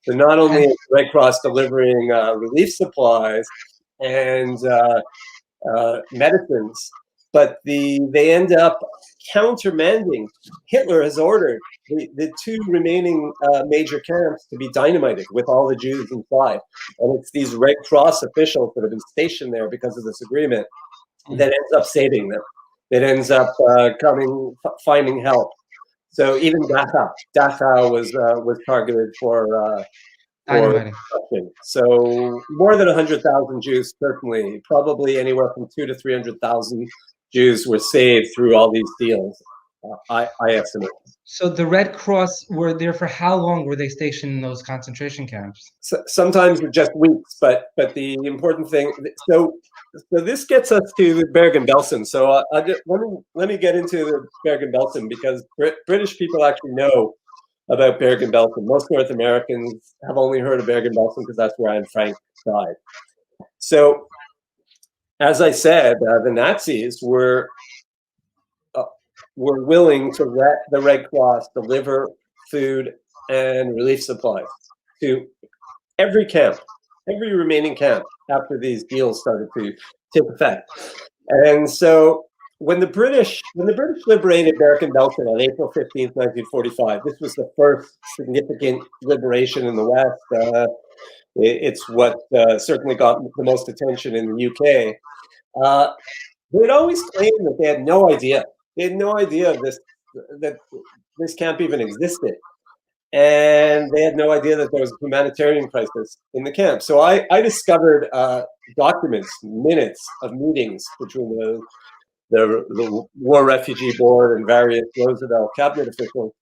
So not only is the Red Cross delivering relief supplies and medicines, but they end up countermanding. Hitler has ordered the two remaining major camps to be dynamited with all the Jews inside. And it's these Red Cross officials that have been stationed there because of this agreement that ends up saving them. That ends up finding help. So even Dachau was targeted for destruction. So more than 100,000 Jews, certainly, probably anywhere from 200,000 to 300,000 Jews were saved through all these deals. I estimate. So the Red Cross were there for how long were they stationed in those concentration camps? Sometimes just weeks, but the important thing. So this gets us to Bergen-Belsen. So let me get into the Bergen-Belsen, because British people actually know about Bergen-Belsen. Most North Americans have only heard of Bergen-Belsen because that's where Anne Frank died. So, as I said, the Nazis were willing to let the Red Cross deliver food and relief supplies to every camp, every remaining camp, after these deals started to take effect. And so when the British liberated Bergen-Belsen on April 15th, 1945, this was the first significant liberation in the West. It's what certainly got the most attention in the UK. They had always claimed that they had no idea. They had no idea that this camp even existed. and they had no idea that there was a humanitarian crisis in the camp. So I discovered documents, minutes of meetings between the War Refugee Board and various Roosevelt cabinet officials,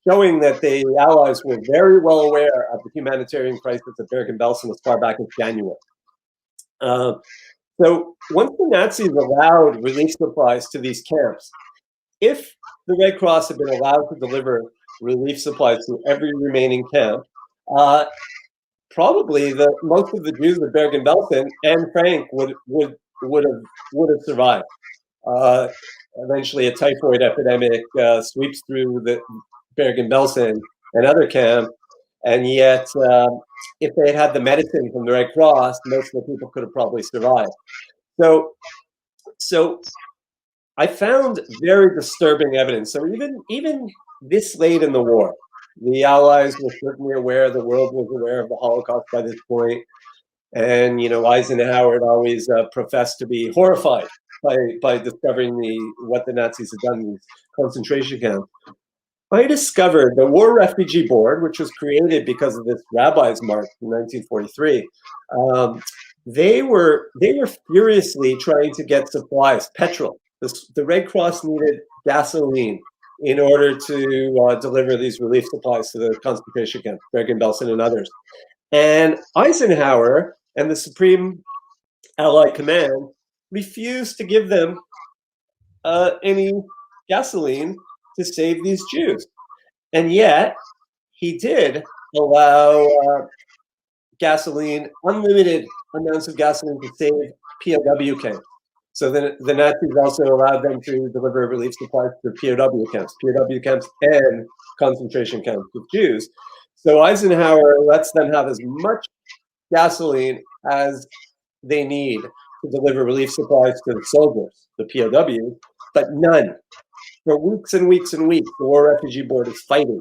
showing that the Allies were very well aware of the humanitarian crisis at Bergen-Belsen as far back as January. So once the Nazis allowed relief supplies to these camps, if the Red Cross had been allowed to deliver relief supplies to every remaining camp, probably most of the Jews of Bergen-Belsen and Frank would have survived. Eventually, a typhoid epidemic sweeps through the Bergen-Belsen and other camps, and yet, if they had had the medicine from the Red Cross, most of the people could have probably survived. So I found very disturbing evidence. So even this late in the war, the Allies were certainly aware, the world was aware of the Holocaust by this point. And, Eisenhower had always professed to be horrified by discovering what the Nazis had done in these concentration camps. I discovered the War Refugee Board, which was created because of this Rabbis' March in 1943. They were furiously trying to get supplies, petrol. The Red Cross needed gasoline in order to deliver these relief supplies to the concentration camps, Bergen-Belsen and others. And Eisenhower and the Supreme Allied Command refused to give them any gasoline to save these Jews. And yet, he did allow gasoline, unlimited amounts of gasoline to save POW camps. So the Nazis also allowed them to deliver relief supplies to POW camps and concentration camps with Jews. So Eisenhower lets them have as much gasoline as they need to deliver relief supplies to the soldiers, the POWs, but none. For weeks and weeks and weeks, the War Refugee Board is fighting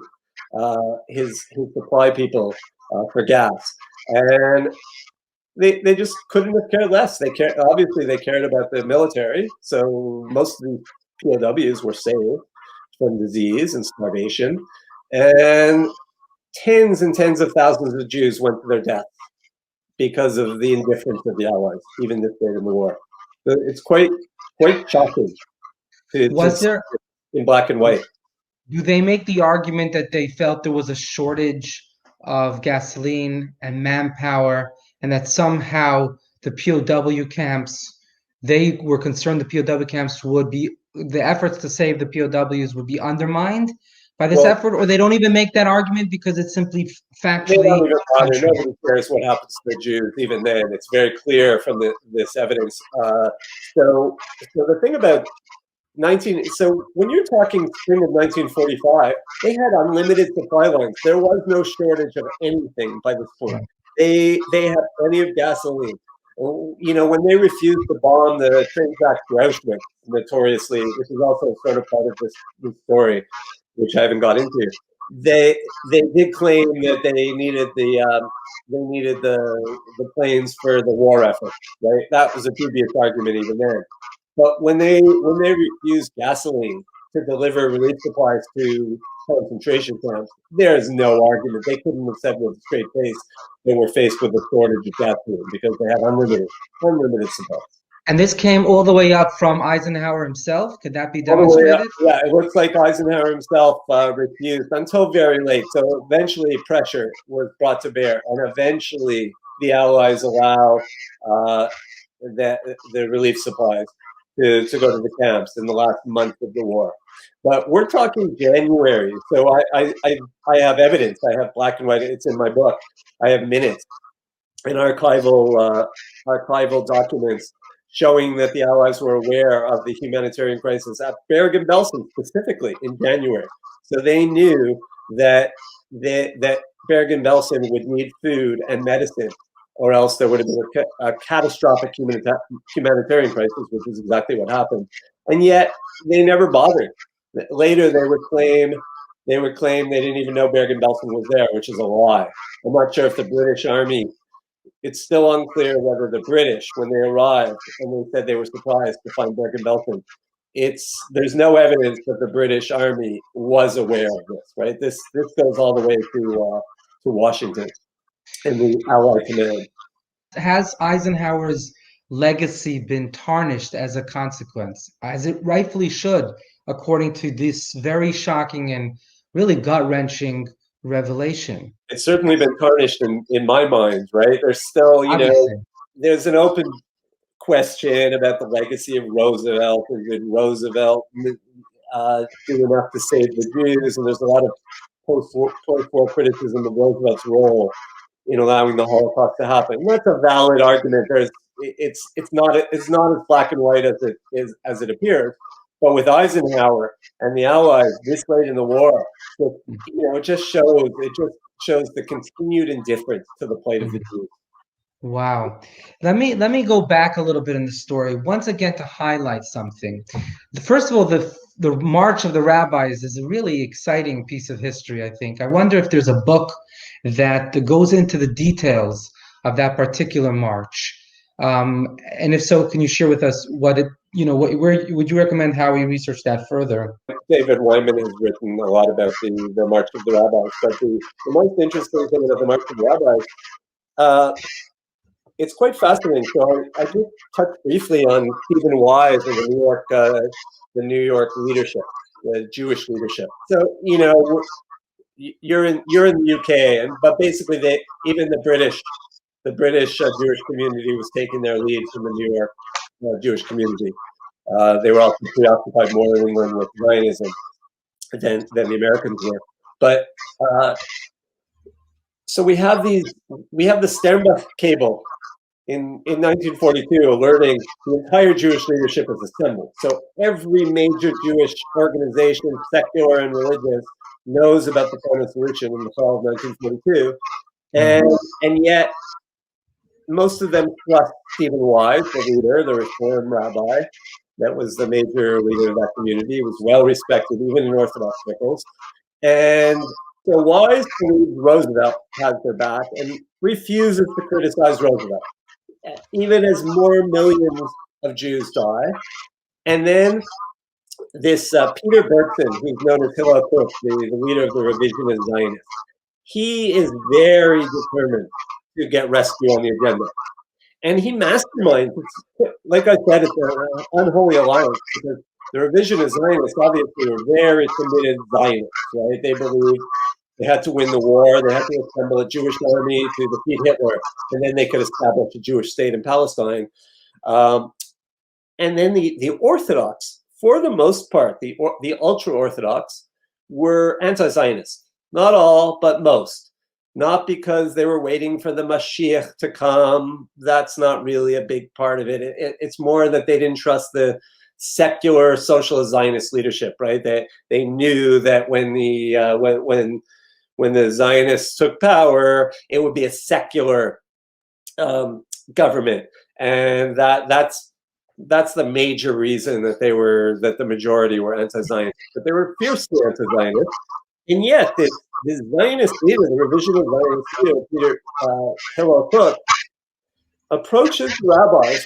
his supply people for gas. And they just couldn't have cared less. Obviously, they cared about the military. So most of the POWs were saved from disease and starvation. And tens and tens of thousands of Jews went to their death because of the indifference of the Allies, even this late in the war. So it's quite shocking to in black and white. Do they make the argument that they felt there was a shortage of gasoline and manpower, and that somehow the POW camps, they were concerned the POW camps the efforts to save the POWs would be undermined by this effort, or they don't even make that argument because it's simply factually? They don't even bother. Nobody cares what happens to the Jews. Even then, it's very clear from this evidence. So the thing about so when you're talking spring of 1945, they had unlimited supply lines. There was no shortage of anything by this point. They had plenty of gasoline. When they refused to bomb the train tracks to Auschwitz, notoriously, which is also sort of part of this story, which I haven't got into. They did claim that they needed the planes for the war effort, right? That was a dubious argument even then. But when they refused gasoline to deliver relief supplies to concentration camps, there's no argument. They couldn't have said with a straight face they were faced with a shortage of gasoline because they had unlimited supplies. And this came all the way up from Eisenhower himself? Could that be demonstrated? Yeah, it looks like Eisenhower himself refused until very late. So eventually pressure was brought to bear, and eventually the Allies allow the relief supplies to go to the camps in the last month of the war. But we're talking January. So I have evidence. I have black and white. It's in my book. I have minutes and archival documents showing that the Allies were aware of the humanitarian crisis at Bergen-Belsen specifically in January. So they knew that Bergen-Belsen would need food and medicine, or else there would have been a catastrophic humanitarian crisis, which is exactly what happened. And yet they never bothered. Later they would claim they didn't even know Bergen-Belsen was there, which is a lie. I'm not sure if the British Army, it's still unclear whether the British, when they arrived and they said they were surprised to find Bergen-Belsen, there's no evidence that the British Army was aware of this, right? This goes all the way to Washington and the Allied command. Has Eisenhower's legacy been tarnished as a consequence, as it rightfully should, according to this very shocking and really gut-wrenching revelation? It's certainly been tarnished in my mind, right? There's still, Obviously. there's an open question about the legacy of Roosevelt, and did Roosevelt do enough to save the Jews? And there's a lot of post-war criticism of Roosevelt's role in allowing the Holocaust to happen. And that's a valid argument. It's not as black and white as it appears. But with Eisenhower and the Allies this late in the war, it just shows the continued indifference to the plight of the Jews. Wow. Let me go back a little bit in the story once again to highlight something. First of all, the March of the Rabbis is a really exciting piece of history, I think. I wonder if there's a book that goes into the details of that particular march. And if so, can you share with us where would you recommend how we research that further? David Wyman has written a lot about the March of the Rabbis, but the most interesting thing about the March of the Rabbis, it's quite fascinating. So I just touched briefly on Stephen Wise and the New York leadership, the Jewish leadership. So you're in the UK, but basically even the British Jewish community was taking their lead from the New York Jewish community. They were also preoccupied more in England with Zionism than the Americans were. But so we have the Sternbuch cable in 1942 alerting the entire Jewish leadership is assembled. So every major Jewish organization, secular and religious, knows about the final solution in the fall of 1942, and yet most of them trust Stephen Wise, the leader, the Reform rabbi. That was the major leader of that community. He was well respected, even in Orthodox circles. And so Wise believes Roosevelt has their back and refuses to criticize Roosevelt, even as more millions of Jews die. And then this Peter Bergson, who's known as Hillel Kook, the leader of the revisionist Zionists, he is very determined to get rescue on the agenda. And he masterminds, like I said, it's an unholy alliance, because the revisionist Zionists obviously were very committed Zionists, right? They believed they had to win the war, they had to assemble a Jewish army to defeat Hitler, and then they could establish a Jewish state in Palestine. And then the Orthodox, for the most part, the ultra-Orthodox were anti-Zionist. Not all, but most. Not because they were waiting for the Mashiach to come. That's not really a big part of it. It's more that they didn't trust the secular socialist Zionist leadership, right? They knew that when the Zionists took power, it would be a secular government, and that's the major reason that the majority were anti-Zionist. But they were fiercely anti-Zionist, and yet this Zionist leader, the revisionist Zionist leader, Peter Hillel Kook, approaches the rabbis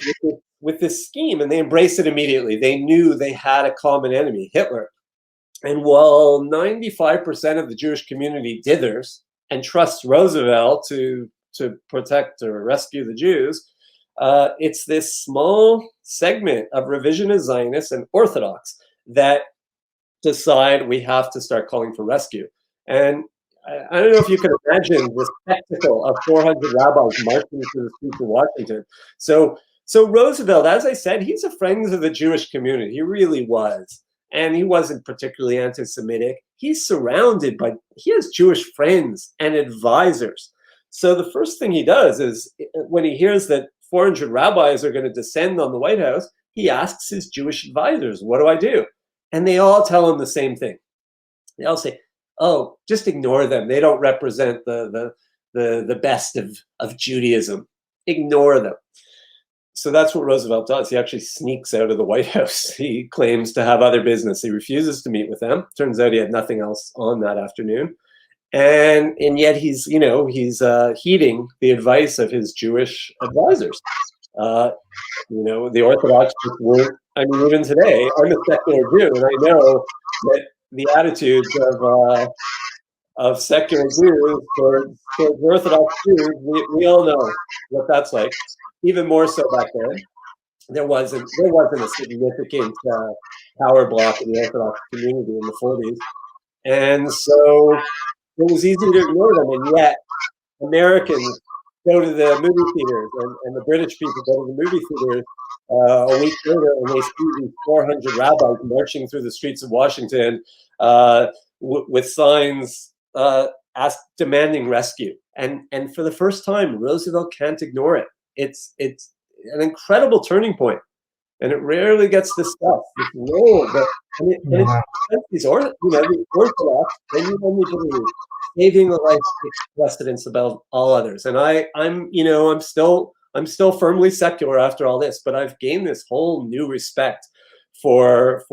with this scheme, and they embrace it immediately. They knew they had a common enemy, Hitler. And while 95% of the Jewish community dithers and trusts Roosevelt to protect or rescue the Jews, it's this small segment of revisionist Zionists and Orthodox that decide we have to start calling for rescue. And I don't know if you can imagine the spectacle of 400 rabbis marching through the streets of Washington. So Roosevelt, as I said, he's a friend of the Jewish community. He really was. And he wasn't particularly anti-Semitic. He's surrounded by, he has Jewish friends and advisors. So the first thing he does is, when he hears that 400 rabbis are going to descend on the White House, he asks his Jewish advisors, what do I do? And they all tell him the same thing. They all say, oh, just ignore them. They don't represent the best of Judaism. Ignore them. So that's what Roosevelt does. He actually sneaks out of the White House. He claims to have other business. He refuses to meet with them. Turns out he had nothing else on that afternoon. And yet he's heeding the advice of his Jewish advisors. The Orthodox just weren't I mean, even today, I'm a secular Jew, and I know that the attitudes of secular Jews towards Orthodox Jews, we all know what that's like. Even more so back then, there wasn't a significant power block in the Orthodox community in the 40s, and so it was easy to ignore them. And yet, Americans go to the movie theaters, and the British people go to the movie theaters a week later, and they see these 400 rabbis marching through the streets of Washington with signs demanding rescue. And for the first time, Roosevelt can't ignore it. It's an incredible turning point, and it rarely gets discussed. This role that, these Orthodox, genuinely believe saving a life takes precedence above all others. And I'm still firmly secular after all this, but I've gained this whole new respect for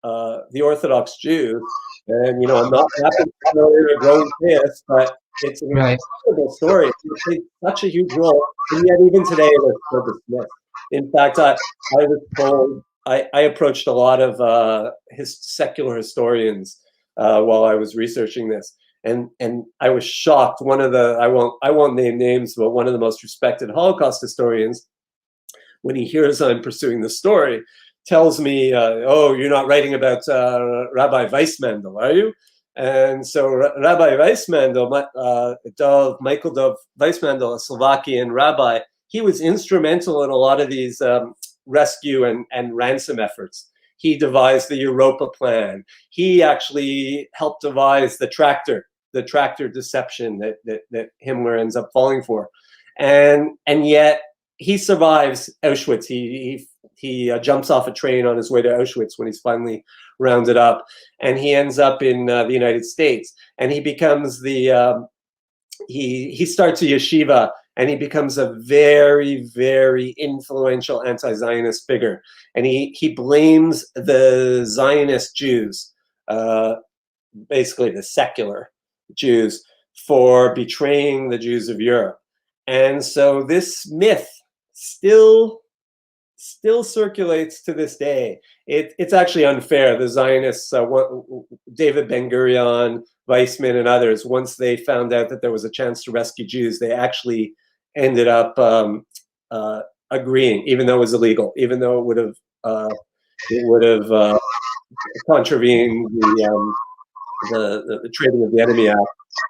the Orthodox Jews. And I'm not happy to growing theist, but it's an incredible story. It played such a huge role, and yet even today they're still dismissed. In fact, I was told I approached a lot of his secular historians while I was researching this, and I was shocked. One of the I won't name names, but one of the most respected Holocaust historians, when he hears I'm pursuing the story, tells me, "Oh, you're not writing about Rabbi Weissmandel, are you?" And so Rabbi Weissmandel, Michael Dov Weissmandel, a Slovakian rabbi, he was instrumental in a lot of these rescue and ransom efforts. He devised the Europa plan. He actually helped devise the tractor deception that Himmler ends up falling for. And yet he survives Auschwitz. He jumps off a train on his way to Auschwitz when he's finally rounded up, and he ends up in the United States, and he becomes he starts a yeshiva, and he becomes a very, very influential anti-Zionist figure. And he blames the Zionist Jews, basically the secular Jews, for betraying the Jews of Europe. And so this myth still circulates to this day. It's actually unfair. The Zionists, David Ben-Gurion, Weizmann, and others, once they found out that there was a chance to rescue Jews, they actually ended up agreeing, even though it was illegal, even though it would have contravened the Trading of the Enemy Act.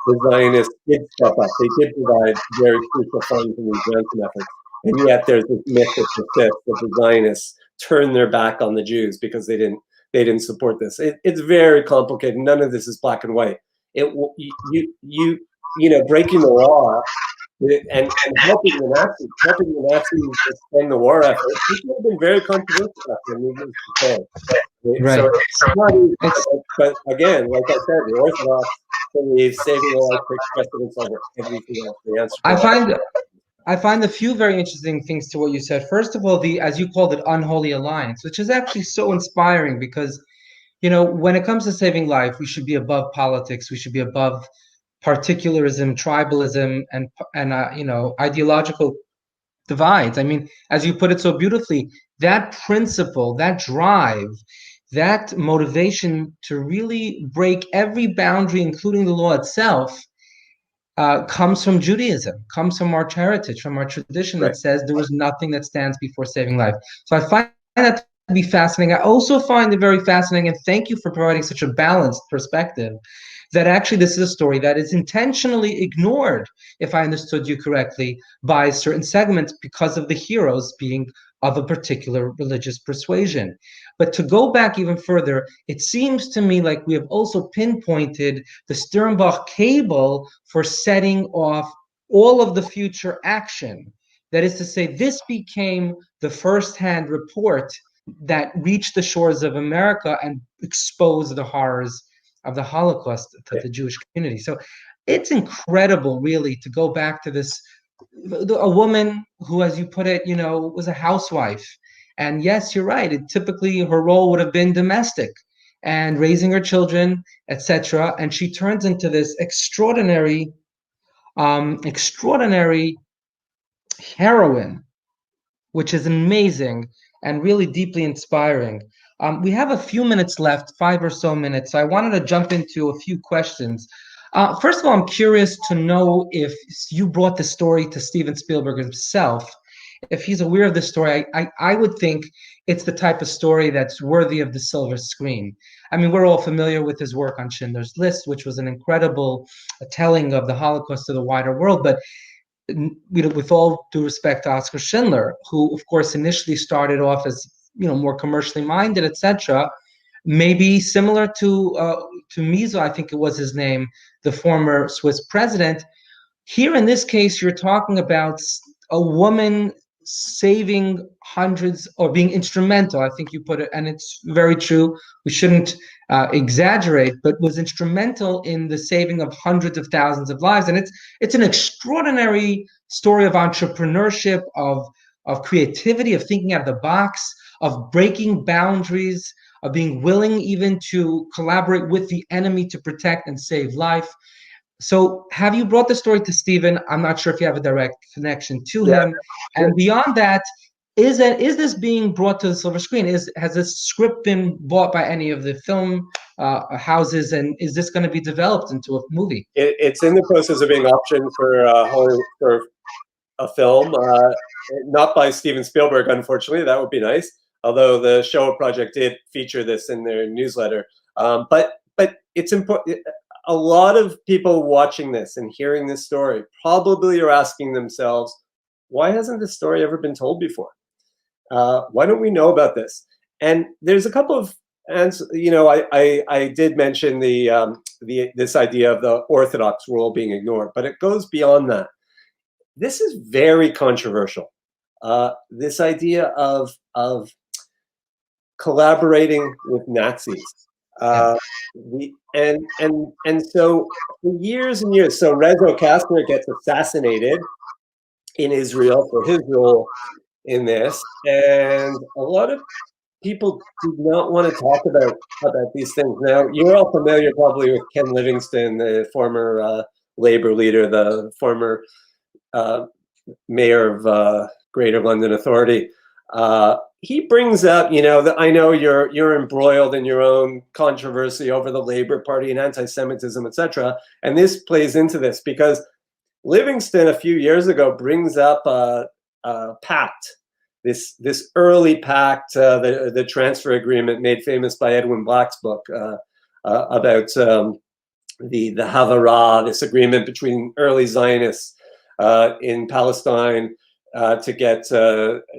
The Zionists did step up. They did provide very crucial funds in these ransom efforts. And yet there's this myth that persists that the Zionists turned their back on the Jews because they didn't support this. It's very complicated. None of this is black and white. Breaking the law and helping the Nazis extend the war effort. This would have been very controversial after needless to say. Right. So it's not easy, but again, like I said, the Orthodox believe saving a life takes precedence over everything else. The answer. I find a few very interesting things to what you said. First of all, the, as you called it, unholy alliance, which is actually so inspiring because, when it comes to saving life, we should be above politics. We should be above particularism, tribalism, and ideological divides. I mean, as you put it so beautifully, that principle, that drive, that motivation to really break every boundary, including the law itself, comes from Judaism, comes from our heritage, from our tradition that says there is nothing that stands before saving life. So I find that to be fascinating. I also find it very fascinating, and thank you for providing such a balanced perspective, that actually this is a story that is intentionally ignored, if I understood you correctly, by certain segments because of the heroes being of a particular religious persuasion. But to go back even further, it seems to me like we have also pinpointed the Sternbuch cable for setting off all of the future action. That is to say, this became the first-hand report that reached the shores of America and exposed the horrors of the Holocaust to the Jewish community. So it's incredible, really, to go back to this, a woman who, as you put it, was a housewife. And yes, you're right. Typically, her role would have been domestic and raising her children, etc. And she turns into this extraordinary heroine, which is amazing. and really deeply inspiring. We have a few minutes left, 5 or so minutes. So I wanted to jump into a few questions. First of all, I'm curious to know if you brought the story to Steven Spielberg himself. If he's aware of the story, I would think it's the type of story that's worthy of the silver screen. I mean, we're all familiar with his work on Schindler's List, which was an incredible telling of the Holocaust to the wider world. But with all due respect to Oskar Schindler, who, of course, initially started off as more commercially minded, etc., maybe similar to Musy, I think it was his name, the former Swiss president. Here in this case, you're talking about a woman saving hundreds, or being instrumental, I think you put it, and it's very true. We shouldn't exaggerate, but was instrumental in the saving of hundreds of thousands of lives. And it's an extraordinary story of entrepreneurship, of creativity, of thinking out of the box, of breaking boundaries, of being willing even to collaborate with the enemy to protect and save life. So have you brought the story to Steven? I'm not sure if you have a direct connection to him. And beyond that, is this being brought to the silver screen? Has this script been bought by any of the film houses, and is this going to be developed into a movie? It's in the process of being optioned for a film, not by Steven Spielberg, unfortunately. That would be nice. Although the Shoah Project did feature this in their newsletter, but it's important. A lot of people watching this and hearing this story probably are asking themselves, why hasn't this story ever been told before? Why don't we know about this? And there's a couple of answers. I did mention this idea of the Orthodox rule being ignored, but it goes beyond that. This is very controversial. This idea of collaborating with Nazis. And so for years and years, so Reza Kastner gets assassinated in Israel for his role in this, and a lot of people do not want to talk about these things. Now, you're all familiar probably with Ken Livingstone, the former Labour leader, the former mayor of Greater London Authority. He brings up, I know you're embroiled in your own controversy over the Labour Party and anti-Semitism, etc. And this plays into this because Livingstone a few years ago brings up a pact, this early pact, the transfer agreement made famous by Edwin Black's book about the ha-Hatzalah, this agreement between early Zionists in Palestine to get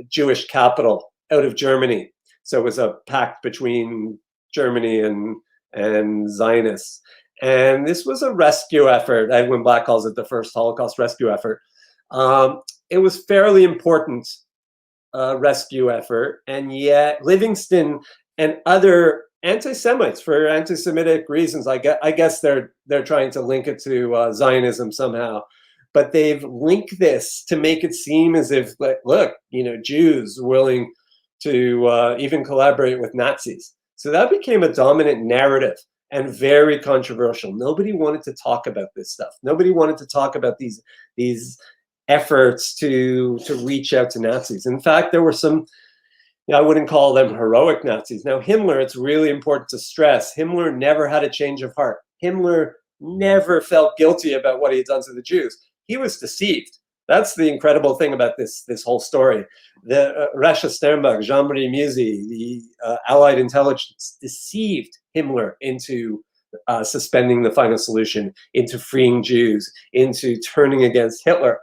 Jewish capital out of Germany. So it was a pact between Germany and Zionists. And this was a rescue effort. Edwin Black calls it the first Holocaust rescue effort. It was fairly important rescue effort. And yet Livingstone and other anti-Semites, for anti-Semitic reasons, I guess they're trying to link it to Zionism somehow. But they've linked this to make it seem as if, like, look, Jews willing to even collaborate with Nazis. So that became a dominant narrative and very controversial. Nobody wanted to talk about this stuff. Nobody wanted to talk about these efforts to reach out to Nazis. In fact, there were some, I wouldn't call them heroic Nazis. Now, Himmler, it's really important to stress, Himmler never had a change of heart. Himmler never felt guilty about what he had done to the Jews. He was deceived. That's the incredible thing about this whole story. The Recha Sternbuch, Jean-Marie Musy, the Allied intelligence deceived Himmler into suspending the final solution, into freeing Jews, into turning against Hitler,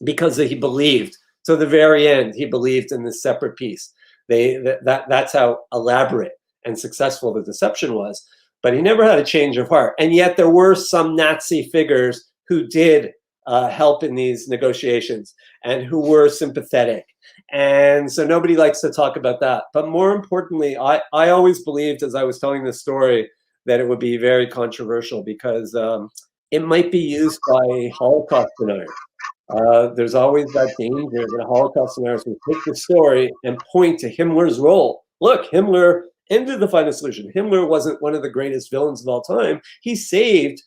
because he believed. To the very end, he believed in this separate peace. That's how elaborate and successful the deception was. But he never had a change of heart. And yet there were some Nazi figures who did help in these negotiations and who were sympathetic. And so nobody likes to talk about that. But more importantly, I always believed, as I was telling this story, that it would be very controversial because it might be used by Holocaust deniers. There's always that danger that Holocaust deniers will take the story and point to Himmler's role. Look, Himmler ended the final solution. Himmler wasn't one of the greatest villains of all time. He saved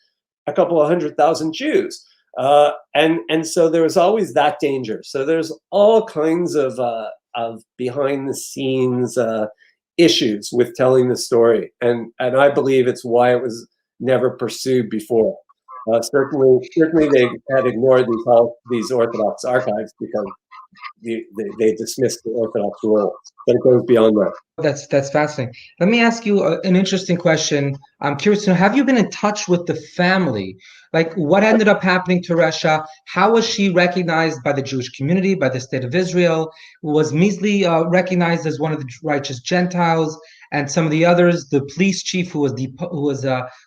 a couple of 100,000 Jews. And so there was always that danger. So there's all kinds of behind the scenes issues with telling the story, and I believe it's why it was never pursued before. Certainly they had ignored these Orthodox archives because they dismissed the Orthodox role, but it goes beyond that. That's fascinating. Let me ask you an interesting question. I'm curious to know, have you been in touch with the family? Like, what ended up happening to Recha? How was she recognized by the Jewish community, by the state of Israel? Was Musy recognized as one of the righteous Gentiles? And some of the others, the police chief who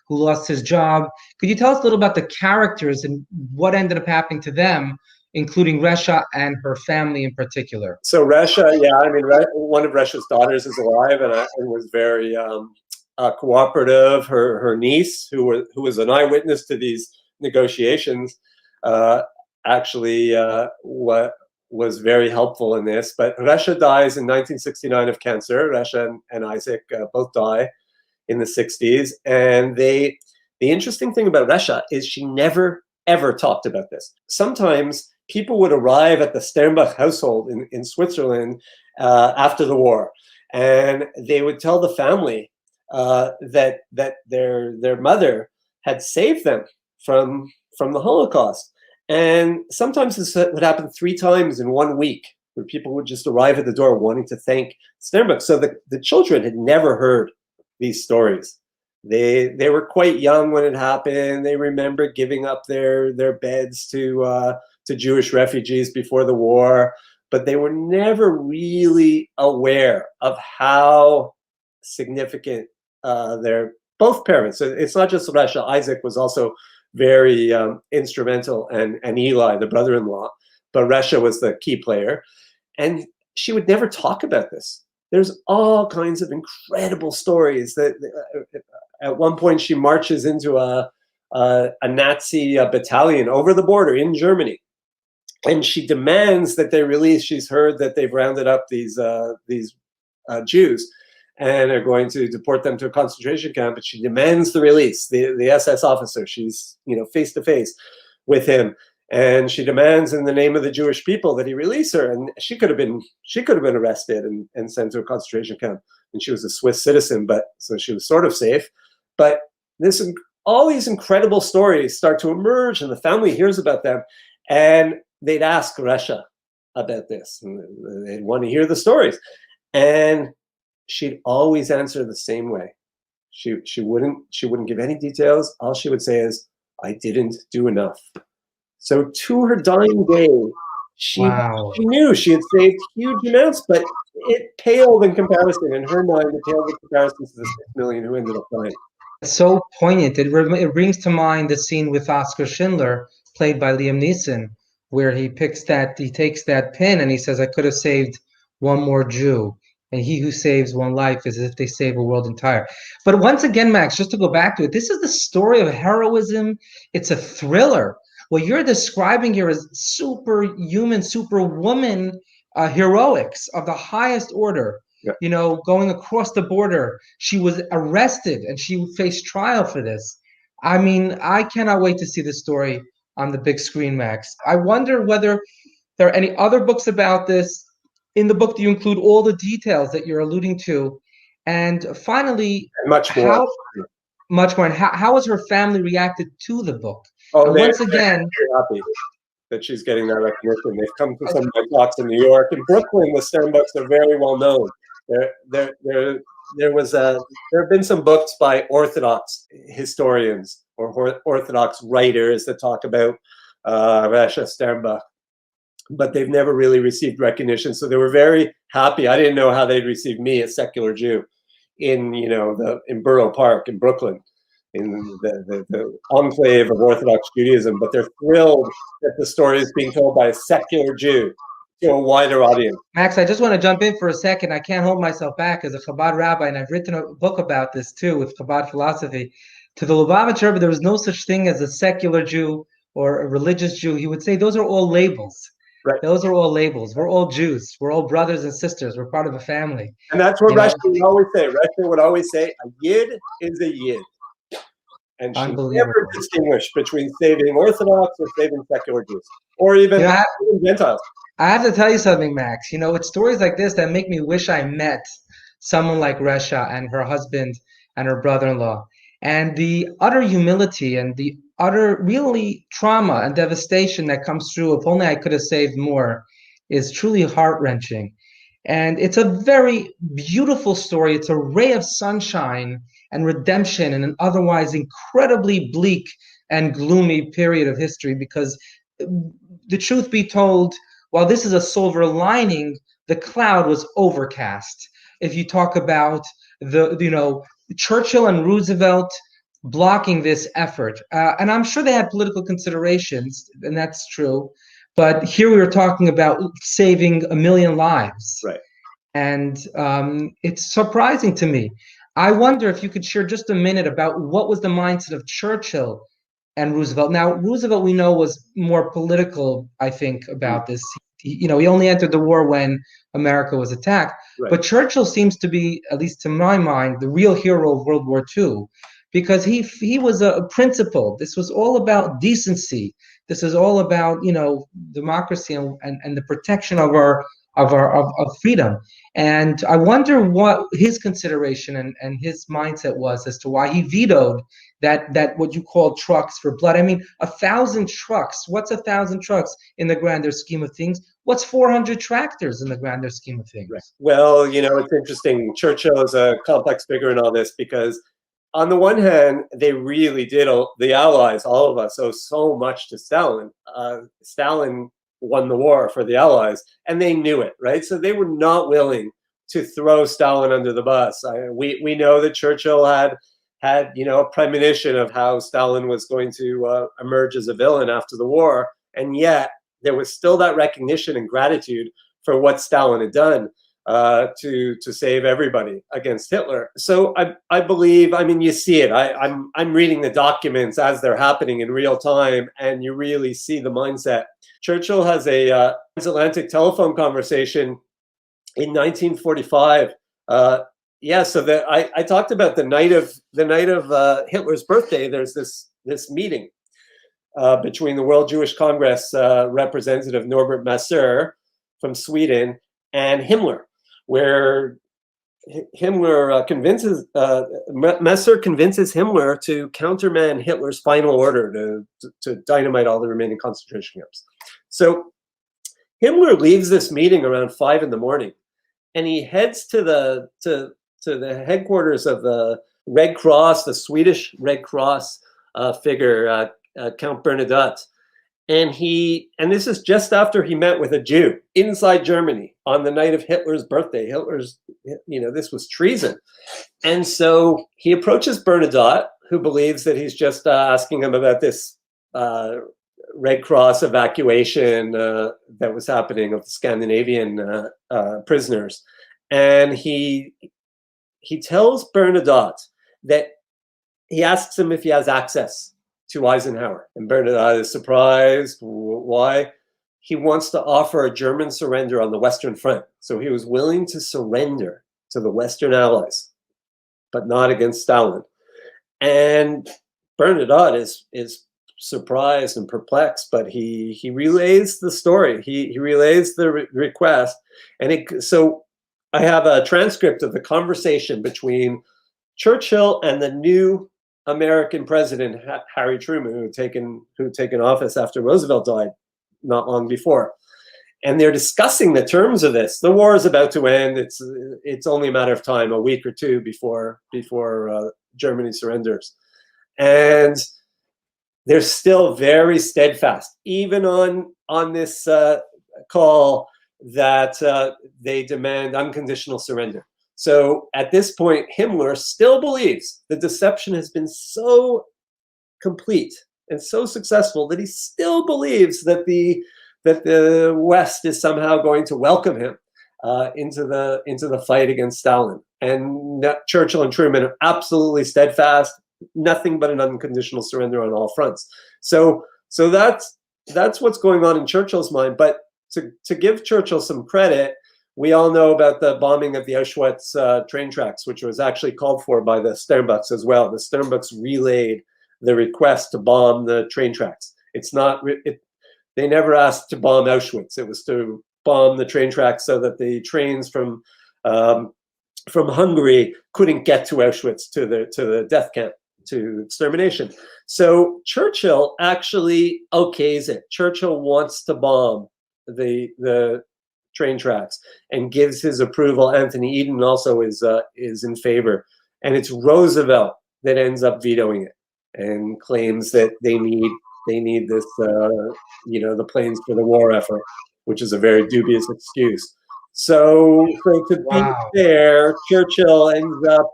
lost his job. Could you tell us a little about the characters and what ended up happening to them, including Recha and her family in particular? So Recha, yeah, I mean, one of Recha's daughters is alive and was very cooperative. Her niece, who was an eyewitness to these negotiations, actually was very helpful in this. But Recha dies in 1969 of cancer. Recha and Isaac both die in the 60s. And the interesting thing about Recha is she never, ever talked about this. Sometimes people would arrive at the Sternbuch household in Switzerland after the war, and they would tell the family that their mother had saved them from the Holocaust. And sometimes this would happen 3 times in 1 week, where people would just arrive at the door wanting to thank Sternbuch. So the children had never heard these stories. They were quite young when it happened. They remember giving up their beds to Jewish refugees before the war, but they were never really aware of how significant their both parents. It's not just Recha. Isaac was also very instrumental, and Eli, the brother-in-law, but Recha was the key player. And she would never talk about this. There's all kinds of incredible stories that at one point she marches into a Nazi battalion over the border in Germany, and she demands that they release. She's heard that they've rounded up these Jews and are going to deport them to a concentration camp, but she demands the release. The SS officer, she's face to face with him, and she demands in the name of the Jewish people that he release her. And she could have been arrested and sent to a concentration camp. And she was a Swiss citizen, but so she was sort of safe. But all these incredible stories start to emerge, and the family hears about them, and they'd ask Recha about this, and they'd want to hear the stories, and she'd always answer the same way. She wouldn't give any details. All she would say is, "I didn't do enough." So to her dying day, she knew she had saved huge amounts, but it paled in comparison. In her mind, it paled in comparison to the 6 million who ended up dying. It's so poignant. It brings to mind the scene with Oskar Schindler, played by Liam Neeson, where he takes that pin and he says, "I could have saved one more Jew. And he who saves one life is as if they save a world entire." But once again, Max, just to go back to it, this is the story of heroism. It's a thriller. What you're describing here is superhuman, superwoman heroics of the highest order. Yeah. Going across the border. She was arrested and she faced trial for this. I mean, I cannot wait to see this story on the big screen, Max. I wonder whether there are any other books about this. In the book, do you include all the details that you're alluding to? And finally, much more. And how has her family reacted to the book? Oh, once again, they're happy that she's getting that recognition. They've come to some of my talks in New York. In Brooklyn, the Sternbuchs are very well known. There have been some books by Orthodox historians or Orthodox writers that talk about Recha Sternbuch, but they've never really received recognition. So they were very happy. I didn't know how they'd receive me, a secular Jew, in Borough Park in Brooklyn, in the enclave of Orthodox Judaism. But they're thrilled that the story is being told by a secular Jew to a wider audience. Max, I just want to jump in for a second. I can't hold myself back as a Chabad rabbi, and I've written a book about this too with Chabad philosophy. To the Lubavitcher Rebbe, there was no such thing as a secular Jew or a religious Jew. He would say those are all labels. Right. Those are all labels. We're all Jews. We're all brothers and sisters. We're part of a family. And that's what Recha would always say. Recha would always say, a Yid is a Yid. And she never distinguished between saving Orthodox or saving secular Jews, or even Gentiles. I have to tell you something, Max. You know, it's stories like this that make me wish I met someone like Recha and her husband and her brother-in-law. And the utter humility and the utter really trauma and devastation that comes through, if only I could have saved more, is truly heart-wrenching. And it's a very beautiful story. It's a ray of sunshine and redemption in an otherwise incredibly bleak and gloomy period of history, because the truth be told, while this is a silver lining, the cloud was overcast. If you talk about Churchill and Roosevelt blocking this effort, and I'm sure they had political considerations, and that's true. But here we were talking about saving 1 million lives. Right. And it's surprising to me. I wonder if you could share just a minute about what was the mindset of Churchill and Roosevelt. Now, Roosevelt, we know, was more political, I think, about this. He only entered the war when America was attacked. Right. But Churchill seems to be, at least to my mind, the real hero of World War II, because he was a principal. This was all about decency. This is all about, democracy and the protection of our freedom. And I wonder what his consideration and his mindset was as to why he vetoed that what you call trucks for blood. I mean, 1,000 trucks. What's 1,000 trucks in the grander scheme of things? What's 400 tractors in the grander scheme of things? Right. Well, it's interesting. Churchill is a complex figure in all this, because on the one hand, they really did, the Allies, all of us, owe so much to Stalin. Stalin won the war for the Allies, and they knew it, right? So they were not willing to throw Stalin under the bus. We know that Churchill had a premonition of how Stalin was going to emerge as a villain after the war, and yet there was still that recognition and gratitude for what Stalin had done to save everybody against Hitler. So I believe, you see it. I'm reading the documents as they're happening in real time, and you really see the mindset. Churchill has a transatlantic telephone conversation in 1945. So I talked about the night of Hitler's birthday. There's this meeting between the World Jewish Congress representative Norbert Messer from Sweden and Himmler, where Himmler Messer convinces Himmler to countermand Hitler's final order to dynamite all the remaining concentration camps. So Himmler leaves this meeting around 5 in.the morning, and he heads to the headquarters of the Red Cross, the Swedish Red Cross figure, Count Bernadotte. And this is just after he met with a Jew inside Germany on the night of Hitler's birthday. This was treason. And so he approaches Bernadotte, who believes that he's just asking him about this Red Cross evacuation that was happening of the Scandinavian prisoners. And he tells Bernadotte that he asks him if he has access to Eisenhower. And Bernadotte is surprised. Why? He wants to offer a German surrender on the Western Front. So he was willing to surrender to the Western Allies, but not against Stalin. And Bernadotte is surprised and perplexed, but he relays the story. He relays the request. And so I have a transcript of the conversation between Churchill and the new American president, Harry Truman, who had taken office after Roosevelt died not long before. And they're discussing the terms of this. The war is about to end. It's only a matter of time, a week or two before Germany surrenders. And they're still very steadfast, even on this call, that they demand unconditional surrender. So at this point, Himmler still believes the deception has been so complete and so successful that he still believes that the West is somehow going to welcome him into the fight against Stalin. And Churchill and Truman are absolutely steadfast, nothing but an unconditional surrender on all fronts. So that's what's going on in Churchill's mind. But to give Churchill some credit, we all know about the bombing of the Auschwitz train tracks, which was actually called for by the Sternbuchs as well. The Sternbuchs relayed the request to bomb the train tracks. They never asked to bomb Auschwitz. It was to bomb the train tracks so that the trains from Hungary couldn't get to Auschwitz, to the death camp, to extermination. So Churchill actually okays it. Churchill wants to bomb the train tracks and gives his approval. Anthony Eden also is in favor, and it's Roosevelt that ends up vetoing it and claims that they need this, the planes for the war effort, which is a very dubious excuse. So to be fair, Churchill ends up,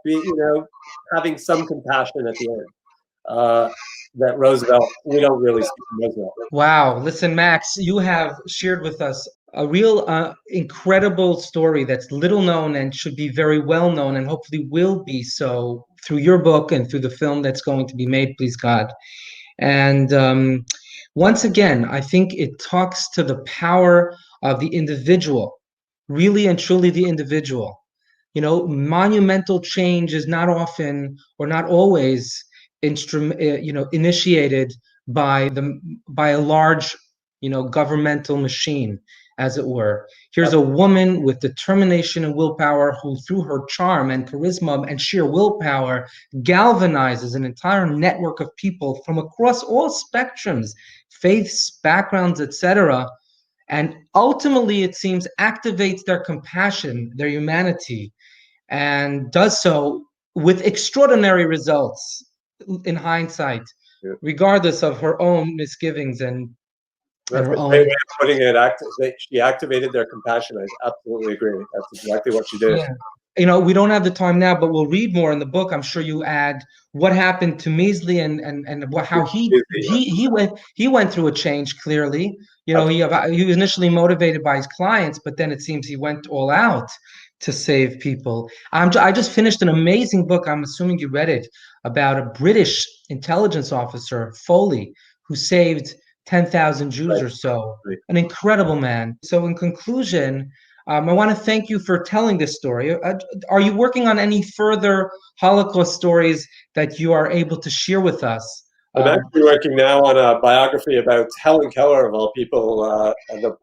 having some compassion at the end. That Roosevelt, we don't really see Roosevelt. Wow. Listen, Max, you have shared with us a real incredible story that's little known and should be very well known, and hopefully will be so through your book and through the film that's going to be made, please God. And once again, I think it talks to the power of the individual, really and truly the individual. Monumental change is not often or not always initiated by a large, governmental machine, as it were. Here's a woman with determination and willpower who, through her charm and charisma and sheer willpower, galvanizes an entire network of people from across all spectrums, faiths, backgrounds, etc. And ultimately, it seems, activates their compassion, their humanity, and does so with extraordinary results in hindsight, regardless of her own misgivings and her own. Way of putting it, she activated their compassion. I absolutely agree. That's exactly what she did. Yeah. We don't have the time now, but we'll read more in the book. I'm sure you add what happened to Musy and how he went through a change. Clearly, he was initially motivated by his clients, but then it seems he went all out to save people. I just finished an amazing book. I'm assuming you read it, about a British intelligence officer, Foley, who saved 10,000 Jews or so. An incredible man. So in conclusion, I want to thank you for telling this story. Are you working on any further Holocaust stories that you are able to share with us? I'm actually working now on a biography about Helen Keller, of all people, and the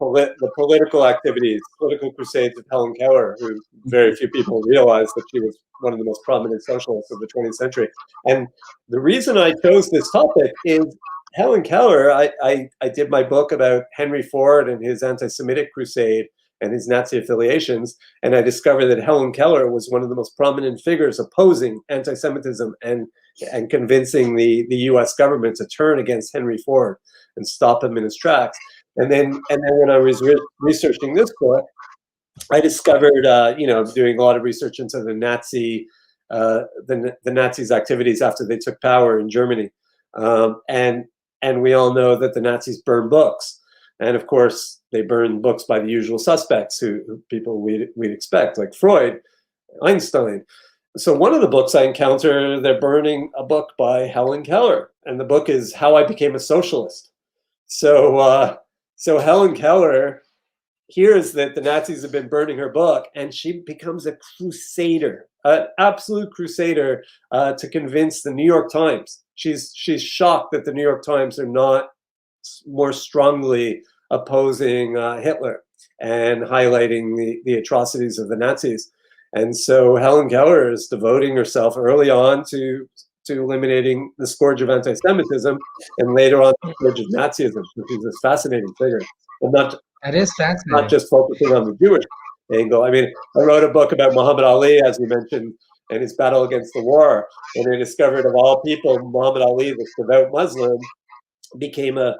political crusades of Helen Keller, who very few people realize that she was one of the most prominent socialists of the 20th century. And the reason I chose this topic is Helen Keller. I did my book about Henry Ford and his anti-Semitic crusade and his Nazi affiliations, and I discovered that Helen Keller was one of the most prominent figures opposing anti-Semitism and convincing the U.S. government to turn against Henry Ford and stop him in his tracks. And then when I was researching this book, I discovered, doing a lot of research into the Nazis' activities after they took power in Germany, and we all know that the Nazis burned books. And of course, they burned books by the usual suspects, who people we'd expect, like Freud, Einstein. So one of the books I encounter, they're burning a book by Helen Keller, and the book is How I Became a Socialist. So Helen Keller hears that the Nazis have been burning her book, and she becomes a crusader, an absolute crusader, to convince the New York Times. She's shocked that the New York Times are not more strongly opposing Hitler and highlighting the atrocities of the Nazis. And so Helen Keller is devoting herself early on to eliminating the scourge of anti-Semitism, and later on the scourge of Nazism, which is this fascinating figure. That is fascinating. Not just focusing on the Jewish angle. I mean, I wrote a book about Muhammad Ali, as we mentioned, and his battle against the war. And I discovered, of all people, Muhammad Ali, this devout Muslim, became a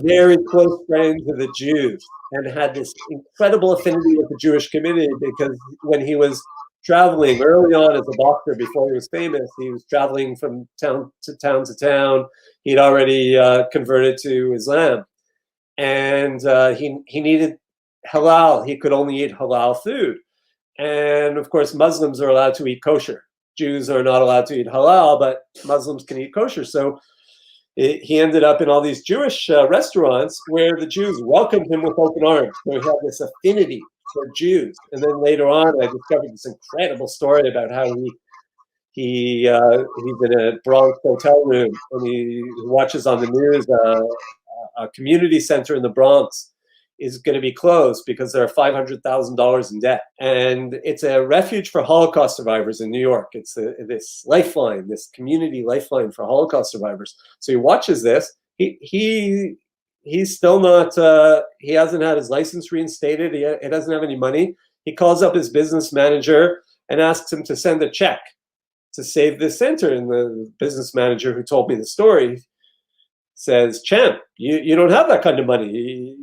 very close friend to the Jews and had this incredible affinity with the Jewish community, because when he was traveling early on as a boxer, before he was famous, he was traveling from town to town to town. He'd already converted to Islam, and he needed halal. He could only eat halal food. And of course, Muslims are allowed to eat kosher. Jews are not allowed to eat halal, but Muslims can eat kosher. So he ended up in all these Jewish restaurants where the Jews welcomed him with open arms. So he had this affinity for Jews. And then later on, I discovered this incredible story about how he's in a Bronx hotel room, and he watches on the news a community center in the Bronx is going to be closed because they're $500,000 in debt. And it's a refuge for Holocaust survivors in New York. It's this lifeline, this community lifeline for Holocaust survivors. So he watches this. He's still not, he hasn't had his license reinstated. He doesn't have any money. He calls up his business manager and asks him to send a check to save this center. And the business manager who told me the story says, "Champ, you don't have that kind of money.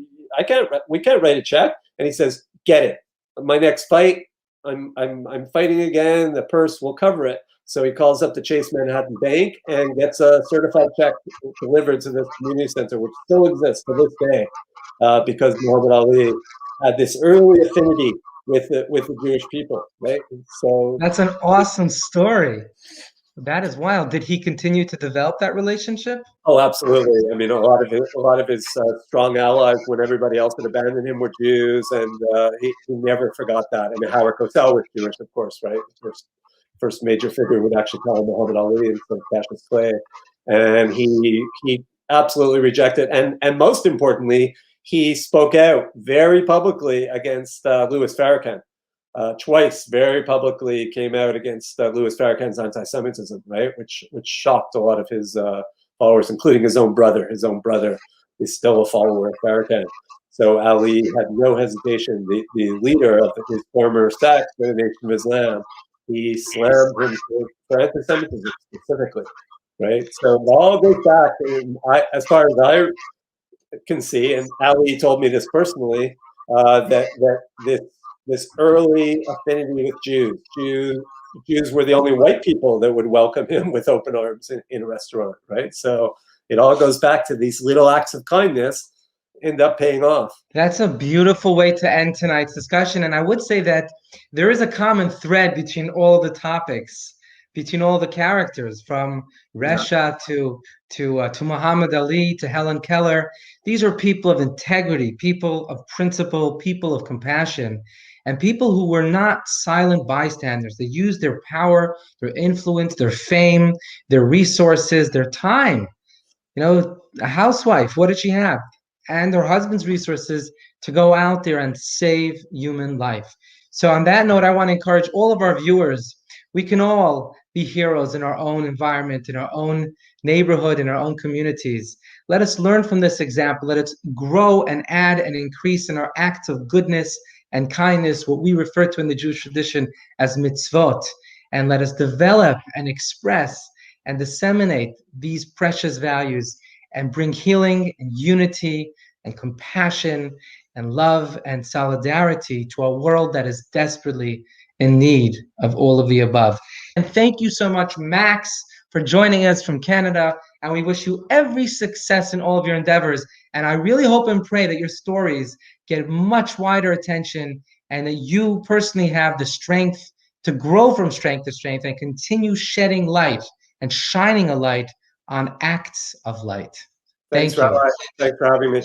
We can't write a check." And he says, "Get it. My next fight, I'm fighting again. The purse will cover it." So he calls up the Chase Manhattan Bank and gets a certified check delivered to this community center, which still exists to this day, because Muhammad Ali had this early affinity with the Jewish people, right? So that's an awesome story. That is wild. Did he continue to develop that relationship? Oh, absolutely. I mean, a lot of his strong allies, when everybody else had abandoned him, were Jews, and he never forgot that. I mean, Howard Cosell was Jewish, of course, right? First major figure would actually call Muhammad Ali instead of Cassius Clay, and he absolutely rejected. And most importantly, he spoke out very publicly against Louis Farrakhan. Twice very publicly came out against Louis Farrakhan's anti-Semitism, right? Which shocked a lot of his followers, including his own brother. His own brother is still a follower of Farrakhan. So Ali had no hesitation. The leader of his former sect, the Nation of Islam, he slammed him for anti-Semitism specifically, right? So it all goes back, as far as I can see, and Ali told me this personally, that this early affinity with Jews. Jews were the only white people that would welcome him with open arms in a restaurant, right? So it all goes back to these little acts of kindness end up paying off. That's a beautiful way to end tonight's discussion. And I would say that there is a common thread between all the topics, between all the characters, from Recha to Muhammad Ali to Helen Keller. These are people of integrity, people of principle, people of compassion, and people who were not silent bystanders. They used their power, their influence, their fame, their resources, their time. You know, a housewife, what did she have? And her husband's resources to go out there and save human life. So on that note, I want to encourage all of our viewers, we can all be heroes in our own environment, in our own neighborhood, in our own communities. Let us learn from this example. Let us grow and add and increase in our acts of goodness and kindness, what we refer to in the Jewish tradition as mitzvot. And let us develop and express and disseminate these precious values and bring healing and unity and compassion and love and solidarity to a world that is desperately in need of all of the above. And thank you so much, Max, for joining us from Canada. And we wish you every success in all of your endeavors. And I really hope and pray that your stories get much wider attention and that you personally have the strength to grow from strength to strength and continue shedding light and shining a light on acts of light. Thanks, Thank you. Rabbi. Thanks for having me.